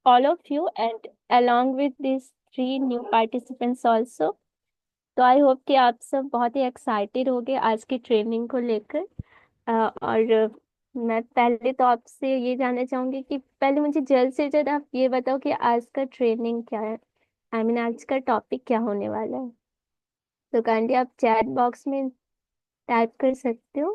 all of you and along with these three new participants also. तो I hope कि आप सब बहुत ही एक्साइटेड होगे आज की ट्रेनिंग को लेकर। और मैं पहले तो आपसे ये जानना चाहूंगी कि पहले मुझे जल्द से जल्द आप ये बताओ कि आज का ट्रेनिंग क्या है। आज का टॉपिक क्या होने वाला है। तो काइंडली आप चैट बॉक्स में टाइप कर सकते हो।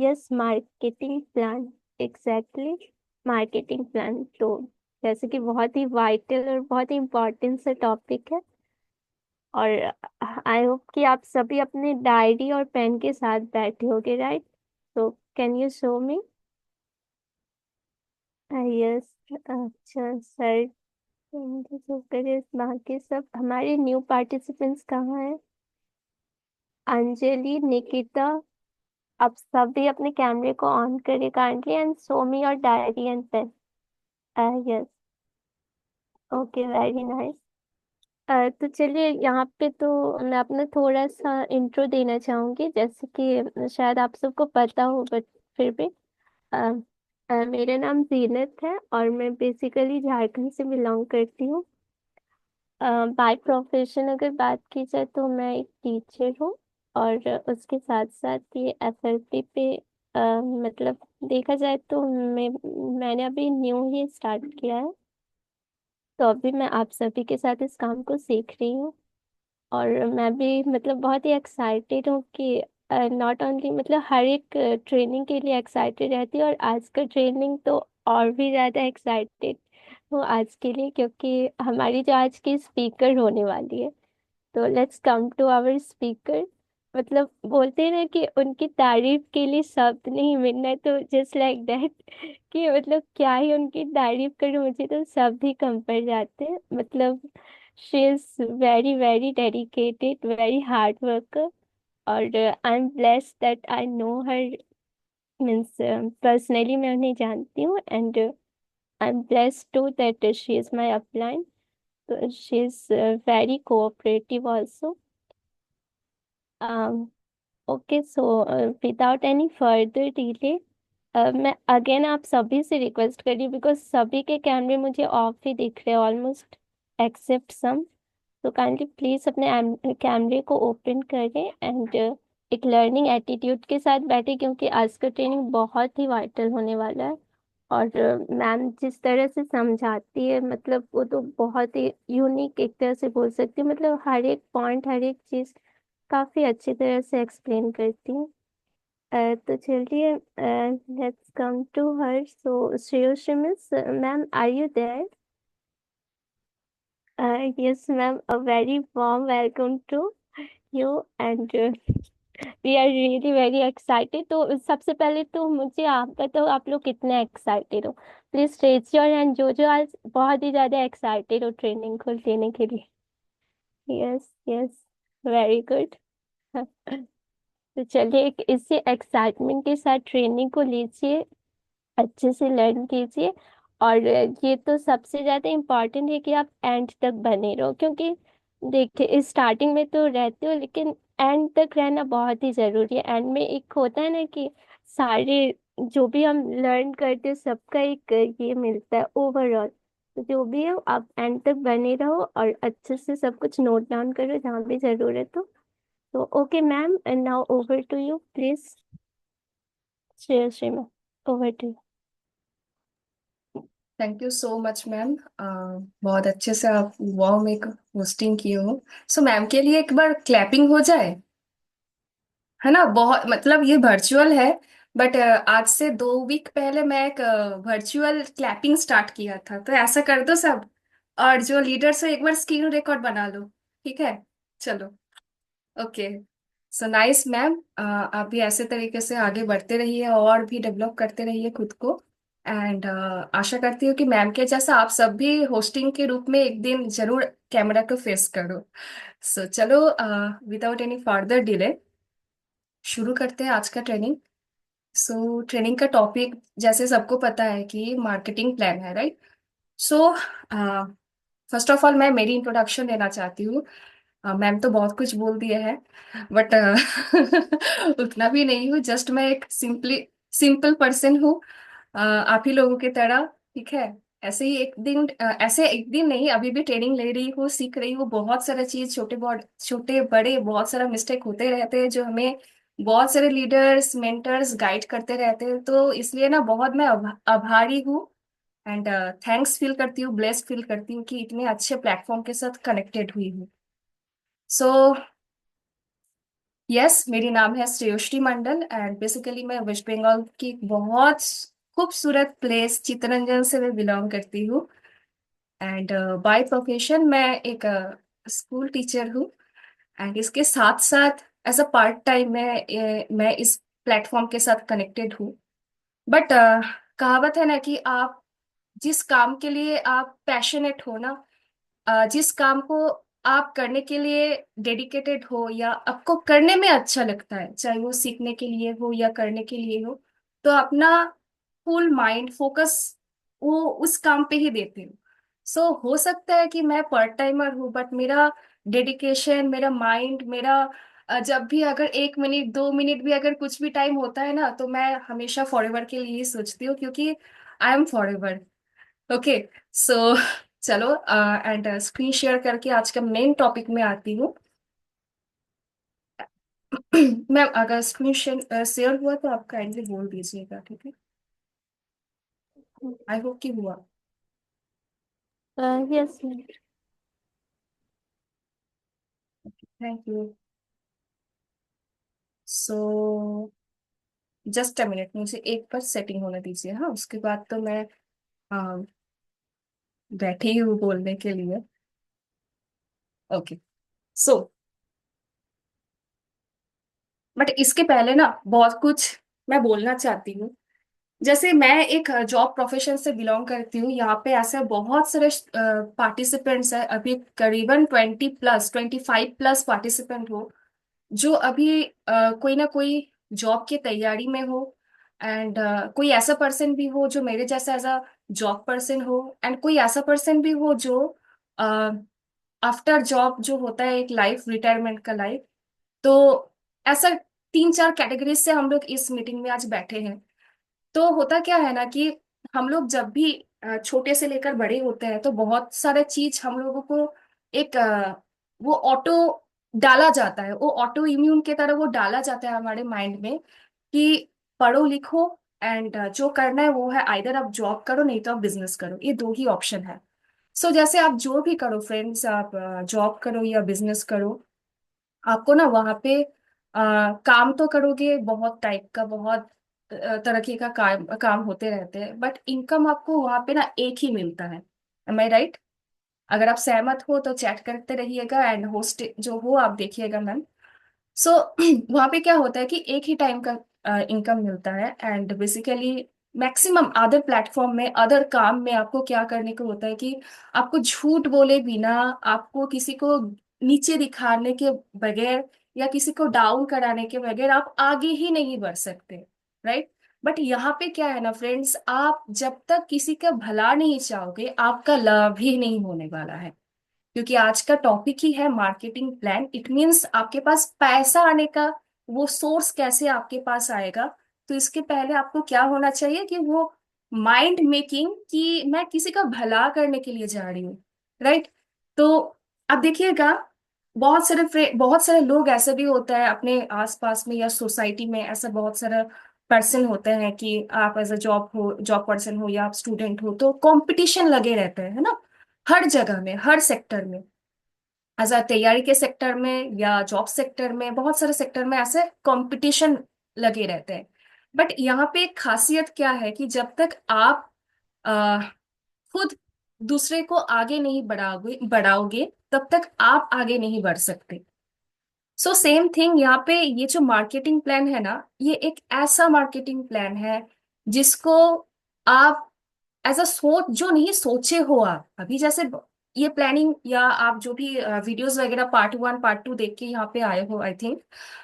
Yes, marketing plan. Exactly, marketing plan. तो जैसे कि बहुत ही वाइटल और बहुत ही इम्पोर्टेंट सा टॉपिक है। और आई होप कि आप सभी अपने डायरी और पेन के साथ बैठे होगे, राइट? तो can you show me? Yes. अच्छा सर, करिए। बाकी सब हमारे न्यू पार्टिसिपेंट्स कहाँ हैं? अंजलि, निकिता, आप सभी अपने कैमरे को ऑन करिए kindly and show me your diary and pen. Yes. Okay, very nice. तो चलिए यहाँ पे तो मैं अपना थोड़ा सा इंट्रो देना चाहूंगी, जैसे कि शायद आप सबको पता हो बट फिर भी। अ, मेरा नाम जीनत है और मैं बेसिकली झारखंड से बिलोंग करती हूँ। बाय प्रोफेशन अगर बात की जाए तो मैं एक टीचर हूँ। और उसके साथ साथ ये एफएलपी पे मतलब देखा जाए तो मैंने अभी न्यू ही स्टार्ट किया है। तो अभी मैं आप सभी के साथ इस काम को सीख रही हूँ। और मैं भी मतलब बहुत ही एक्साइटेड हूँ कि नॉट ओनली मतलब हर एक ट्रेनिंग के लिए एक्साइटेड रहती हूँ, और आज का ट्रेनिंग तो और भी ज़्यादा एक्साइटेड हूँ आज के लिए, क्योंकि हमारी जो आज की स्पीकर होने वाली है। तो let's come to our speaker. मतलब बोलते हैं ना कि उनकी तारीफ के लिए शब्द नहीं मिलना, तो जस्ट लाइक दैट कि मतलब क्या ही उनकी तारीफ करूं, मुझे तो शब्द ही कम पड़ जाते हैं। मतलब she is very very dedicated, very hard worker. और I am blessed that I know her, means personally मैं उन्हें जानती हूँ। And I am blessed to that she is my upline. तो she is very cooperative also. Okay, so without any further delay मैं again आप सभी से request कर रही हूँ, बिकॉज सभी के कैमरे मुझे ऑफ ही दिख रहे हैं ऑलमोस्ट, एक्सेप्ट सम। तो काइंडली प्लीज अपने कैमरे को ओपन करें एंड एक लर्निंग एटीट्यूड के साथ बैठे, क्योंकि आज का ट्रेनिंग बहुत ही वाइटल होने वाला है। और मैम जिस तरह से समझाती है, मतलब वो तो बहुत ही यूनिक एक तरह से बोल सकती हूँ। मतलब हर एक पॉइंट, हर एक चीज काफी अच्छी तरह से एक्सप्लेन करती हूँ। तो चलिए, let's come to her. So Shreyoshi miss, ma'am are you there? Yes ma'am, a very warm welcome to you and we are really very excited. तो सबसे पहले तो मुझे आप बताओ, आप लोग कितने एक्साइटेड हो? प्लीज रेज योर हैंड जो जो आज बहुत ही ज्यादा एक्साइटेड हो ट्रेनिंग को लेने के लिए। Yes yes, very good. तो चलिए इसी एक्साइटमेंट के साथ ट्रेनिंग को लीजिए, अच्छे से लर्न कीजिए। और ये तो सबसे ज्यादा इम्पोर्टेंट है कि आप एंड तक बने रहो, क्योंकि देखिए स्टार्टिंग में तो रहते हो लेकिन एंड तक रहना बहुत ही जरूरी है। एंड में एक होता है ना कि सारे जो भी हम लर्न करते हैं सबका एक ये मिलता है ओवरऑल। तो जो भी है आप एंड तक बने रहो और अच्छे से सब कुछ नोट डाउन करो जहाँ भी जरूरत हो। तो okay ma'am, and now over to you please. Shreya, Shrima, over to thank you so much ma'am. बहुत अच्छे से आप वार्म एक होस्टिंग किए हो। सो मैम के लिए एक बार क्लैपिंग हो जाए, है ना? बहुत मतलब ये वर्चुअल है, बट आज से 2 वीक पहले मैं एक वर्चुअल क्लैपिंग स्टार्ट किया था, तो ऐसा कर दो सब। और जो लीडर्स है एक बार स्क्रीन रिकॉर्ड बना लो। ठीक है, चलो। Okay, so nice ma'am. आप भी ऐसे तरीके से आगे बढ़ते रहिए और भी डेवलप करते रहिए खुद को। एंड आशा करती हूँ कि मैम के जैसा आप सब भी होस्टिंग के रूप में एक दिन जरूर कैमरा को फेस करो। सो चलो, विदाउट एनी फर्दर डिले शुरू करते हैं आज का ट्रेनिंग। सो ट्रेनिंग का टॉपिक जैसे सबको पता है कि मार्केटिंग प्लान है, right? So first of all मैं मेरी इंट्रोडक्शन देना चाहती हूँ। मैम तो बहुत कुछ बोल दिया है, बट उतना भी नहीं हूँ। जस्ट मैं एक सिंपल पर्सन हूँ, आप ही लोगों की तरह। ठीक है, ऐसे एक दिन नहीं, अभी भी ट्रेनिंग ले रही हूँ, सीख रही हूँ बहुत सारा चीज, छोटे बड़े बहुत सारा मिस्टेक होते रहते हैं जो हमें बहुत सारे लीडर्स मेंटर्स गाइड करते रहते हैं। तो इसलिए ना बहुत मैं आभारी हूँ एंड थैंक्स फील करती हूँ, ब्लेस्ड फील करती हूँ कि इतने अच्छे प्लेटफॉर्म के साथ कनेक्टेड हुई हूँ। सो यस, मेरी नाम है श्रेयोश्री मंडल एंड बेसिकली मैं वेस्ट बंगाल की एक बहुत खूबसूरत प्लेस चित्तरंजन से मैं बिलोंग करती हूँ। एंड बाय प्रोफेशन मैं एक स्कूल टीचर हूँ। एंड इसके साथ साथ एज अ पार्ट टाइम मैं इस प्लेटफॉर्म के साथ कनेक्टेड हूँ। बट कहावत है ना कि आप जिस काम के लिए आप पैशनेट हो ना, जिस काम को आप करने के लिए डेडिकेटेड हो या आपको करने में अच्छा लगता है, चाहे वो सीखने के लिए हो या करने के लिए हो, तो अपना फुल माइंड फोकस वो उस काम पे ही देते हो। सो हो सकता है कि मैं पार्ट टाइमर हूँ बट मेरा डेडिकेशन, मेरा माइंड, मेरा जब भी अगर 1 मिनट 2 मिनट भी अगर कुछ भी टाइम होता है ना, तो मैं हमेशा फॉरएवर के लिए ही सोचती हूँ क्योंकि आई एम फॉरएवर। ओके। सो चलो एंड स्क्रीन शेयर करके आज का मेन टॉपिक में आती हूँ। मैम अगर स्क्रीन शेयर हुआ तो आप काइंडली बोल दीजिएगा, ठीक है? आई होप कि हुआ। Yes. Thank you. So just a minute, मुझे एक बार सेटिंग होने दीजिए, हाँ उसके बाद तो मैं अ, बैठी ही हूँ बोलने के लिए। ओके। सो बट इसके पहले ना बहुत कुछ मैं बोलना चाहती हूँ। जैसे मैं एक जॉब प्रोफेशन से बिलोंग करती हूँ, यहाँ पे ऐसे बहुत सारे पार्टिसिपेंट्स हैं, अभी करीबन 25+ पार्टिसिपेंट हो जो अभी कोई ना कोई जॉब की तैयारी में हो। एंड कोई ऐसा पर्सन भी हो जो मेरे जैसा एज अ जॉब पर्सन हो, एंड कोई ऐसा पर्सन भी हो जो आफ्टर जॉब जो होता है एक लाइफ, रिटायरमेंट का लाइफ। तो ऐसा 3 4 कैटेगरीज से हम लोग इस मीटिंग में आज बैठे हैं। तो होता क्या है ना कि हम लोग जब भी छोटे से लेकर बड़े होते हैं तो बहुत सारे चीज हम लोगों को एक वो ऑटो डाला जाता है, वो ऑटो इम्यून के तरह वो डाला जाता है हमारे माइंड में कि पढ़ो लिखो एंड जो करना है वो है, आइदर आप जॉब करो नहीं तो आप बिजनेस करो, ये दो ही ऑप्शन है। सो जैसे आप जो भी करो फ्रेंड्स, आप जॉब करो या बिजनेस करो, आपको ना वहां पे काम तो करोगे, बहुत टाइप का बहुत तरक्की का काम होते रहते हैं, बट इनकम आपको वहां पे ना एक ही मिलता है। एम आई राइट? अगर आप सहमत हो तो चैट करते रहिएगा एंड होस्ट जो हो आप देखिएगा मैम। सो वहां पे क्या होता है कि एक ही टाइम का इनकम मिलता है and basically maximum other platform में, अदर काम में आपको क्या करने को होता है कि आपको झूठ बोले बिना, आपको किसी को नीचे दिखाने के बगैर या किसी को डाउन कराने के बगैर आप आगे ही नहीं बढ़ सकते, राइट? बट यहाँ पे क्या है ना फ्रेंड्स, आप जब तक किसी का भला नहीं चाहोगे आपका लाभ ही नहीं होने वाला है। क्योंकि आज का टॉपिक ही है मार्केटिंग प्लान, इट मीन्स आपके पास पैसा आने का वो सोर्स कैसे आपके पास आएगा। तो इसके पहले आपको क्या होना चाहिए कि वो माइंड मेकिंग कि मैं किसी का भला करने के लिए जा रही हूँ, राइट? तो अब देखिएगा, बहुत सारे लोग ऐसे भी होता है अपने आसपास में या सोसाइटी में, ऐसा बहुत सारा पर्सन होते हैं कि आप एज अ जॉब पर्सन हो या आप स्टूडेंट हो तो कंपटीशन लगे रहते हैं, है ना? हर जगह में, हर सेक्टर में, एज अ तैयारी के सेक्टर में या जॉब सेक्टर में, बहुत सारे सेक्टर में ऐसे कंपटीशन लगे रहते हैं। बट यहाँ पे एक खासियत क्या है कि जब तक आप अ, खुद दूसरे को आगे नहीं बढ़ाओगे तब तक आप आगे नहीं बढ़ सकते। सो सेम थिंग यहाँ पे, ये जो मार्केटिंग प्लान है ना, ये एक ऐसा मार्केटिंग प्लान है जिसको आप एज अ सोच जो नहीं सोचे हो आप अभी, जैसे ये प्लानिंग या आप जो भी वीडियोस वगैरह पार्ट 1 पार्ट 2 देख के यहाँ पे आए हो आई थिंक,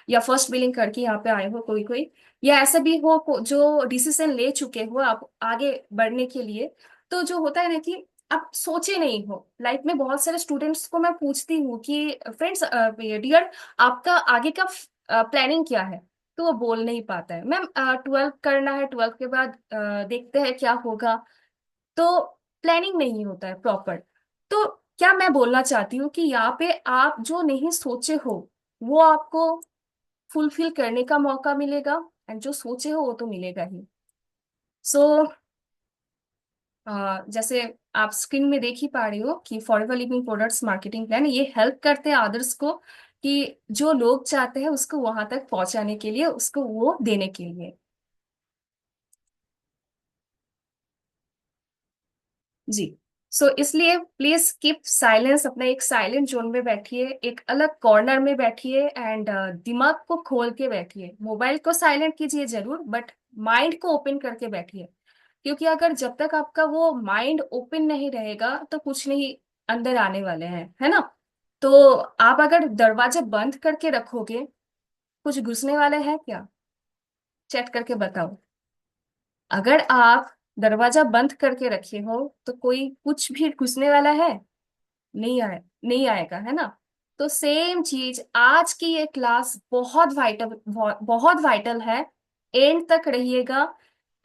या फर्स्ट बिलिंग करके यहाँ पे आए हो कोई कोई, या ऐसा भी हो जो डिसीजन ले चुके हो आप आगे बढ़ने के लिए। तो जो होता है ना कि आप सोचे नहीं हो, लाइफ में बहुत सारे स्टूडेंट्स को मैं पूछती हूँ कि फ्रेंड्स डियर, आपका आगे का प्लानिंग क्या है? तो वो बोल नहीं पाता है, मैम 12 करना है, 12 के बाद देखते हैं क्या होगा। तो प्लानिंग नहीं होता है प्रॉपर। तो क्या मैं बोलना चाहती हूँ कि यहाँ पे आप जो नहीं सोचे हो वो आपको फुलफिल करने का मौका मिलेगा, एंड जो सोचे हो वो तो मिलेगा ही। सो जैसे आप स्क्रीन में देख ही पा रहे हो कि forever living products marketing plan ये हेल्प करते हैं अदर्स को, कि जो लोग चाहते हैं उसको वहां तक पहुंचाने के लिए, उसको वो देने के लिए। जी। सो इसलिए प्लीज कीप साइलेंस, अपने एक साइलेंट जोन में बैठिए, एक अलग कॉर्नर में बैठिए, एंड दिमाग को खोल के बैठिए। मोबाइल को साइलेंट कीजिए जरूर, बट माइंड को ओपन करके बैठिए। क्योंकि अगर जब तक आपका वो माइंड ओपन नहीं रहेगा तो कुछ नहीं अंदर आने वाले हैं, है ना। तो आप अगर दरवाजे बंद करके रखोगे, कुछ घुसने वाले हैं क्या? चेक करके बताओ। अगर आप दरवाजा बंद करके रखे हो तो कोई कुछ भी घुसने वाला है? नहीं आएगा, है ना। तो सेम चीज, आज की ये क्लास बहुत वाइटल, बहुत वाइटल है। एंड तक रहिएगा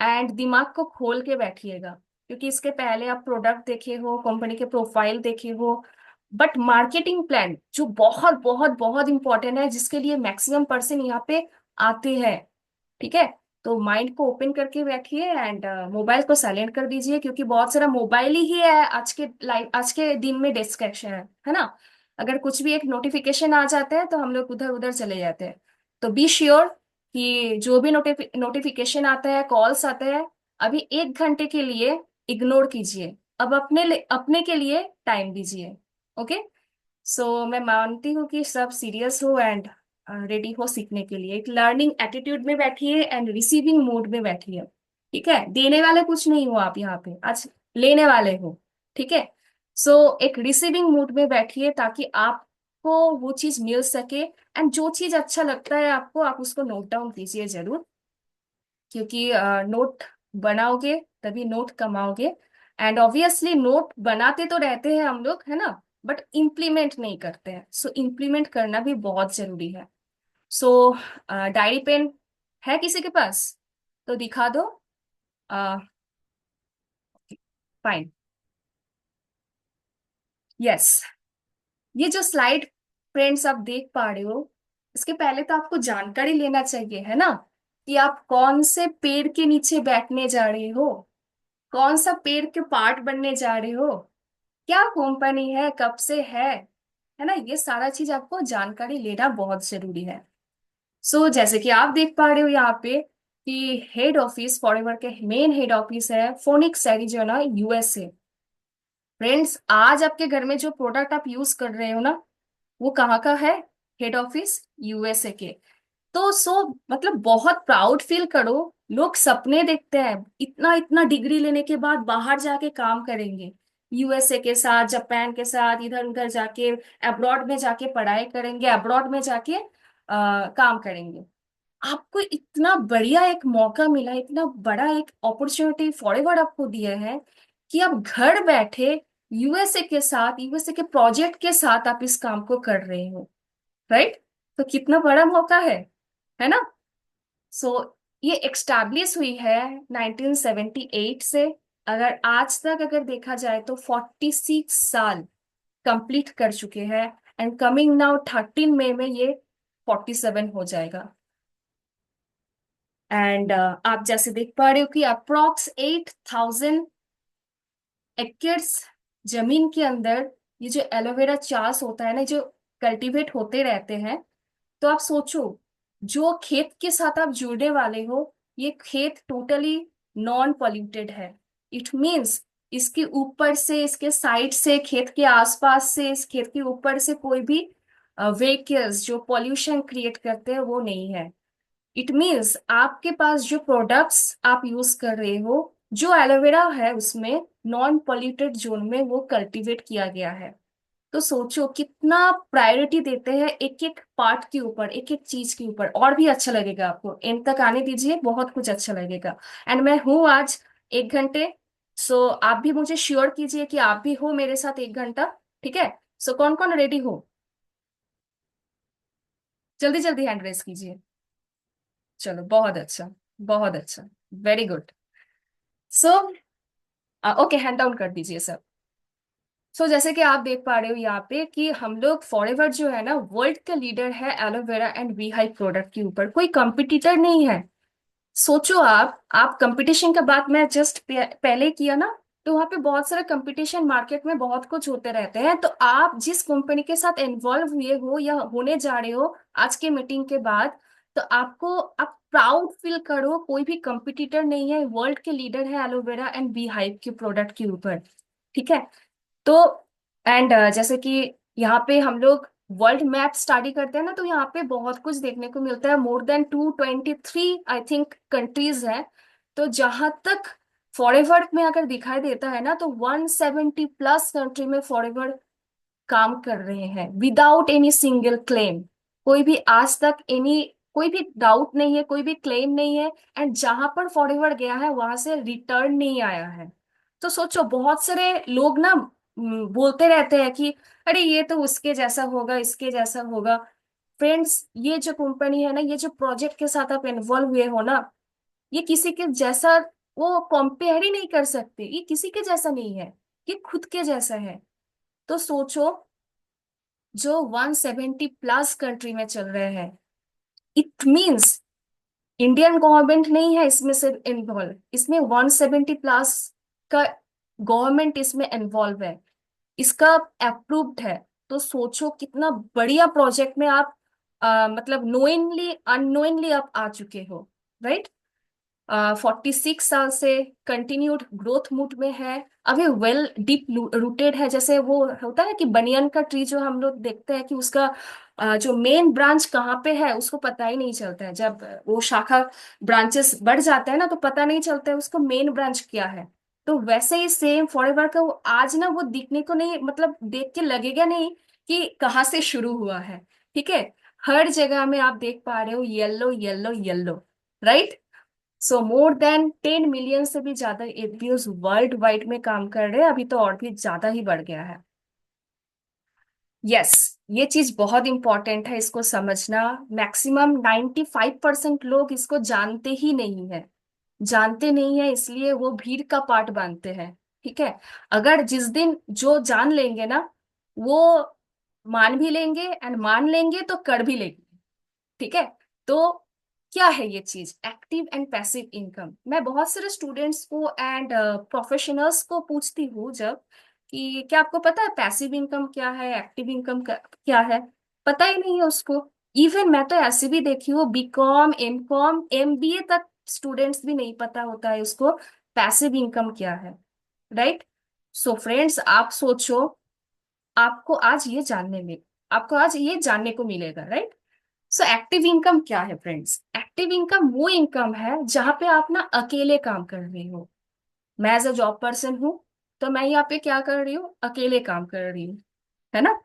एंड दिमाग को खोल के बैठिएगा, क्योंकि इसके पहले आप प्रोडक्ट देखे हो, कंपनी के प्रोफाइल देखे हो, बट मार्केटिंग प्लान जो बहुत बहुत बहुत इंपॉर्टेंट है, जिसके लिए मैक्सिमम पर्सन यहाँ पे आते हैं, ठीक है। तो माइंड को ओपन करके बैठिए एंड मोबाइल को साइलेंट कर दीजिए, क्योंकि बहुत सारा मोबाइल ही है आज के लाइफ, आज के दिन में डिस्ट्रैक्शन है ना। अगर कुछ भी एक नोटिफिकेशन आ जाता है तो हम लोग उधर उधर चले जाते हैं। तो बी श्योर कि जो भी नोटिफिकेशन आता है, कॉल्स आते हैं, अभी 1 घंटे के लिए इग्नोर कीजिए। अब अपने के लिए टाइम दीजिए। ओके। सो मैं मानती हूँ कि सब सीरियस हो एंड रेडी हो सीखने के लिए। एक लर्निंग एटीट्यूड में बैठिए एंड रिसीविंग मोड में बैठिए। ठीक है, देने वाले कुछ नहीं हो आप यहाँ पे, आज लेने वाले हो। ठीक है। सो एक रिसीविंग मोड में बैठिए ताकि आपको वो चीज मिल सके, एंड जो चीज अच्छा लगता है आपको, आप उसको नोट डाउन कीजिए जरूर। क्योंकि नोट बनाओगे तभी नोट कमाओगे। एंड ऑब्वियसली नोट बनाते तो रहते हैं हम लोग, है ना, बट इम्प्लीमेंट नहीं करते हैं। सो इम्प्लीमेंट करना भी बहुत जरूरी है। सो डायरी पेन है किसी के पास? तो दिखा दो। फाइन। यस। ये जो स्लाइड फ्रेंड्स आप देख पा रहे हो, इसके पहले तो आपको जानकारी लेना चाहिए, है ना, कि आप कौन से पेड़ के नीचे बैठने जा रहे हो, कौन सा पेड़ के पार्ट बनने जा रहे हो, क्या कंपनी है, कब से है ना। ये सारा चीज आपको जानकारी लेना बहुत जरूरी है। सो जैसे कि आप देख पा रहे हो यहाँ पे कि हेड ऑफिस, फॉरएवर के मेन हेड ऑफिस है फोनिक्स एरिजोना, यूएसए। फ्रेंड्स, आज आपके घर में जो प्रोडक्ट आप यूज कर रहे हो ना, वो कहाँ का है? हेड ऑफिस यूएसए के। तो मतलब बहुत प्राउड फील करो। लोग सपने देखते हैं इतना इतना डिग्री लेने के बाद बाहर जाके काम करेंगे, यूएसए के साथ, जापान के साथ, इधर उधर जाके, अब्रॉड में जाके पढ़ाई करेंगे, अब्रॉड में जाके काम करेंगे। आपको इतना बढ़िया एक मौका मिला, इतना बड़ा एक अपॉर्चुनिटी फॉरएवर आपको दिया है कि आप घर बैठे यूएसए के साथ, यूएसए के प्रोजेक्ट के साथ आप इस काम को कर रहे हो, राइट। तो कितना बड़ा मौका है ना। सो ये एक्स्टैब्लिश हुई है 1978 से। अगर आज तक अगर देखा जाए तो 46 साल कंप्लीट कर चुके हैं, एंड कमिंग नाउ 13 मई में ये 47 हो जाएगा। एंड आप जैसे देख पा रहे हो कि अप्रोक्स 8,000 एकर्स जमीन के अंदर ये जो एलोवेरा चास होता है ना, जो कल्टीवेट होते रहते हैं। तो आप सोचो, जो खेत के साथ आप जुड़ने वाले हो, ये खेत टोटली नॉन पॉल्यूटेड है। इट मीन्स इसके ऊपर से, इसके साइड से, खेत के आसपास से, इस खेत के ऊपर से कोई भी व्हीकल्स जो पॉल्यूशन क्रिएट करते हैं वो नहीं है। इट मीन्स आपके पास जो प्रोडक्ट्स आप यूज कर रहे हो, जो एलोवेरा है उसमें नॉन पॉल्यूटेड जोन में वो कल्टीवेट किया गया है। तो सोचो कितना प्रायोरिटी देते हैं एक एक पार्ट के ऊपर, एक एक चीज के ऊपर। और भी अच्छा लगेगा आपको, एंड तक आने दीजिए, बहुत कुछ अच्छा लगेगा। एंड मैं हूं आज 1 घंटे। सो आप भी मुझे श्योर कीजिए कि आप भी हो मेरे साथ 1 घंटा। ठीक है। सो कौन कौन रेडी हो? जल्दी जल्दी हैंड रेस कीजिए। चलो बहुत अच्छा, बहुत अच्छा, very good. So okay, hand down कर दीजिए सर। सो जैसे कि आप देख पा रहे हो यहाँ पे कि हम लोग फॉरएवर जो है ना, वर्ल्ड का लीडर है aloe vera and we high product के ऊपर, कोई कंपटीटर नहीं है। सोचो आप कंपटीशन का बात मैं जस्ट पहले किया ना, तो वहां पे बहुत सारा कंपटीशन, मार्केट में बहुत कुछ होते रहते हैं। तो आप जिस कंपनी के साथ इन्वॉल्व हुए हो या होने जा रहे हो आज के मीटिंग के बाद, तो आप प्राउड फील करो, कोई भी कंपटीटर नहीं है, वर्ल्ड के लीडर है एलोवेरा एंड बी हाइव के प्रोडक्ट के ऊपर। ठीक है। तो एंड जैसे कि यहाँ पे हम लोग वर्ल्ड मैप स्टडी करते हैं ना, तो यहाँ पे बहुत कुछ देखने को मिलता है। More than 223 I think countries है। तो जहां तक फॉरेवर में अगर दिखाई देता है ना, तो 170 प्लस कंट्री में फॉरेवर काम कर रहे हैं विदाउट एनी सिंगल क्लेम। कोई भी आज तक एनी कोई भी डाउट नहीं है, कोई भी क्लेम नहीं है। एंड जहां पर फॉरएवर गया है वहां से रिटर्न नहीं आया है। तो सोचो, बहुत सारे लोग ना बोलते रहते हैं कि अरे ये तो उसके जैसा होगा, इसके जैसा होगा। फ्रेंड्स, ये जो कंपनी है ना, ये जो प्रोजेक्ट के साथ आप इन्वॉल्व हुए हो ना, ये किसी के जैसा, वो कंपेयर ही नहीं कर सकते। ये किसी के जैसा नहीं है, ये खुद के जैसा है। तो सोचो, जो 170 प्लस कंट्री में चल रहे हैं, इट मींस इंडियन गवर्नमेंट नहीं है इसमें सिर्फ इन्वॉल्व, इसमें 170 प्लस का गवर्नमेंट इसमें इन्वॉल्व है, इसका अप्रूव्ड है। तो सोचो कितना बढ़िया प्रोजेक्ट में आप मतलब नोइंगली अननोइंगली आप आ चुके हो, राइट। 46 साल से कंटिन्यूड ग्रोथ मूड में है, अभी वेल डीप रूटेड है। जैसे वो होता है कि बनियन का ट्री, जो हम लोग देखते हैं कि उसका जो मेन ब्रांच कहाँ पे है उसको पता ही नहीं चलता है। जब वो शाखा ब्रांचेस बढ़ जाता है ना, तो पता नहीं चलता है उसको मेन ब्रांच क्या है। तो वैसे ही सेम फॉरएवर का वो आज ना, वो दिखने को नहीं, मतलब देख के लगेगा नहीं कि कहाँ से शुरू हुआ है। ठीक है। हर जगह में आप देख पा रहे हो येलो येलो येलो, राइट। सो मोर देन 10 मिलियन से भी ज्यादा एपीओज वर्ल्ड वाइड में काम कर रहे हैं, अभी तो और भी ज्यादा ही बढ़ गया है। यस, ये चीज बहुत इंपॉर्टेंट है, इसको समझना। मैक्सिमम 95% लोग इसको जानते ही नहीं है। जानते नहीं है, इसलिए वो भीड़ का पार्ट बनते हैं। ठीक है। अगर जिस दिन जो जान लेंगे ना, वो मान भी लेंगे, एंड मान लेंगे तो कर भी लेंगे। ठीक है। तो क्या है ये चीज एक्टिव एंड पैसिव इनकम? मैं बहुत सारे स्टूडेंट्स को एंड प्रोफेशनल्स को पूछती हूँ जब, कि क्या आपको पता है पैसिव इनकम क्या है, एक्टिव इनकम क्या है? पता ही नहीं है उसको। इवन मैं तो ऐसे भी देखी हूँ, बीकॉम, एमकॉम, एमबीए तक स्टूडेंट्स भी नहीं पता होता है उसको पैसिव इनकम क्या है, राइट। सो फ्रेंड्स, आप सोचो, आपको आज ये जानने में आपको आज ये जानने को मिलेगा, राइट। सो एक्टिव इनकम क्या है फ्रेंड्स? एक्टिव इनकम वो इनकम है जहां पे आप ना अकेले काम कर रहे हो। मैं एज अ जॉब पर्सन हूँ, तो मैं यहाँ पे क्या कर रही हूँ, अकेले काम कर रही हूँ, है ना।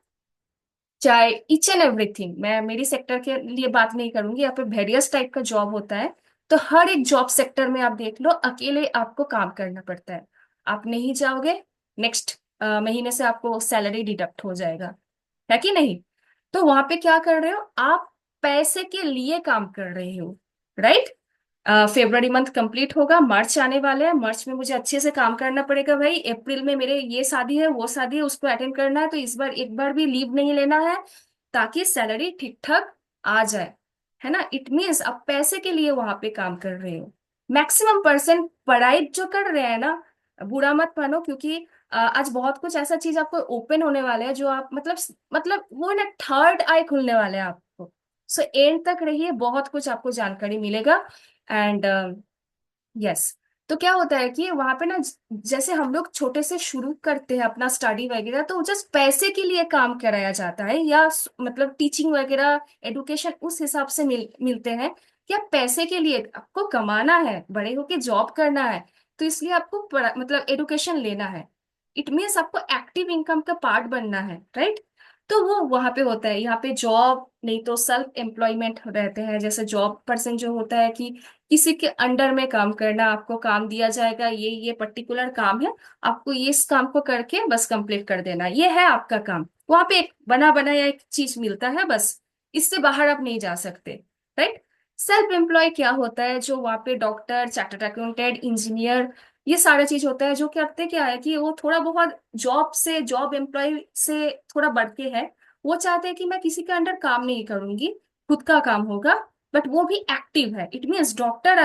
चाहे ईच एंड एवरीथिंग, मैं मेरी सेक्टर के लिए बात नहीं करूंगी, यहाँ पे वेरियस टाइप का जॉब होता है। तो हर एक जॉब सेक्टर में आप देख लो, अकेले आपको काम करना पड़ता है। आप नहीं जाओगे, नेक्स्ट महीने से आपको सैलरी डिडक्ट हो जाएगा, है कि नहीं। तो वहां पे क्या कर रहे हो आप? पैसे के लिए काम कर रहे हो, राइट। फेब्रुअरी मंथ कंप्लीट होगा, मार्च आने वाला है, मार्च में मुझे अच्छे से काम करना पड़ेगा भाई। अप्रैल में मेरे ये शादी है, वो शादी है, उसको अटेंड करना है, तो इस बार एक बार भी लीव नहीं लेना है, ताकि सैलरी ठीक ठाक आ जाए, है ना। इट मीन्स आप पैसे के लिए वहां पे काम कर रहे हो। मैक्सिमम पर्सन पढ़ाई जो कर रहे हैं ना, बुरा मत मानो, क्योंकि आज बहुत कुछ ऐसा चीज आपको ओपन होने वाला है, जो आप मतलब वो ना थर्ड आई खुलने वाले हैं आपको। सो एंड तक रहिए, बहुत कुछ आपको जानकारी मिलेगा। And yes. तो क्या होता है कि वहां पे ना, जैसे हम लोग छोटे से शुरू करते हैं अपना स्टडी वगैरह, तो जस्ट पैसे के लिए काम कराया जाता है, या मतलब टीचिंग वगैरह, एडुकेशन उस हिसाब से मिलते हैं कि आप पैसे के लिए, आपको कमाना है, बड़े होके जॉब करना है, तो इसलिए आपको मतलब एडुकेशन लेना है। इट मीन्स आपको एक्टिव इनकम का पार्ट बनना है, राइट। तो वो वहां पे होता है। यहाँ पे जॉब नहीं तो सेल्फ एम्प्लॉयमेंट रहते हैं। जैसे जॉब पर्सन जो होता है कि किसी के अंडर में काम करना, आपको काम दिया जाएगा, ये पर्टिकुलर काम है, आपको ये इस काम को करके बस कंप्लीट कर देना, ये है आपका काम। वहां पे एक बना बनाया एक चीज मिलता है बस, इससे बाहर आप नहीं जा सकते, राइट। सेल्फ एम्प्लॉय क्या होता है? जो वहां पे डॉक्टर, चार्टर्ड अकाउंटेंट, इंजीनियर, ये सारा चीज होता है, जो करते क्या है कि वो थोड़ा बहुत जॉब एम्प्लॉय से थोड़ा बढ़ के है। वो चाहते हैं कि मैं किसी के अंडर काम नहीं करूंगी, खुद का काम होगा, बट वो भी एक्टिव है। इट मीन्स डॉक्टर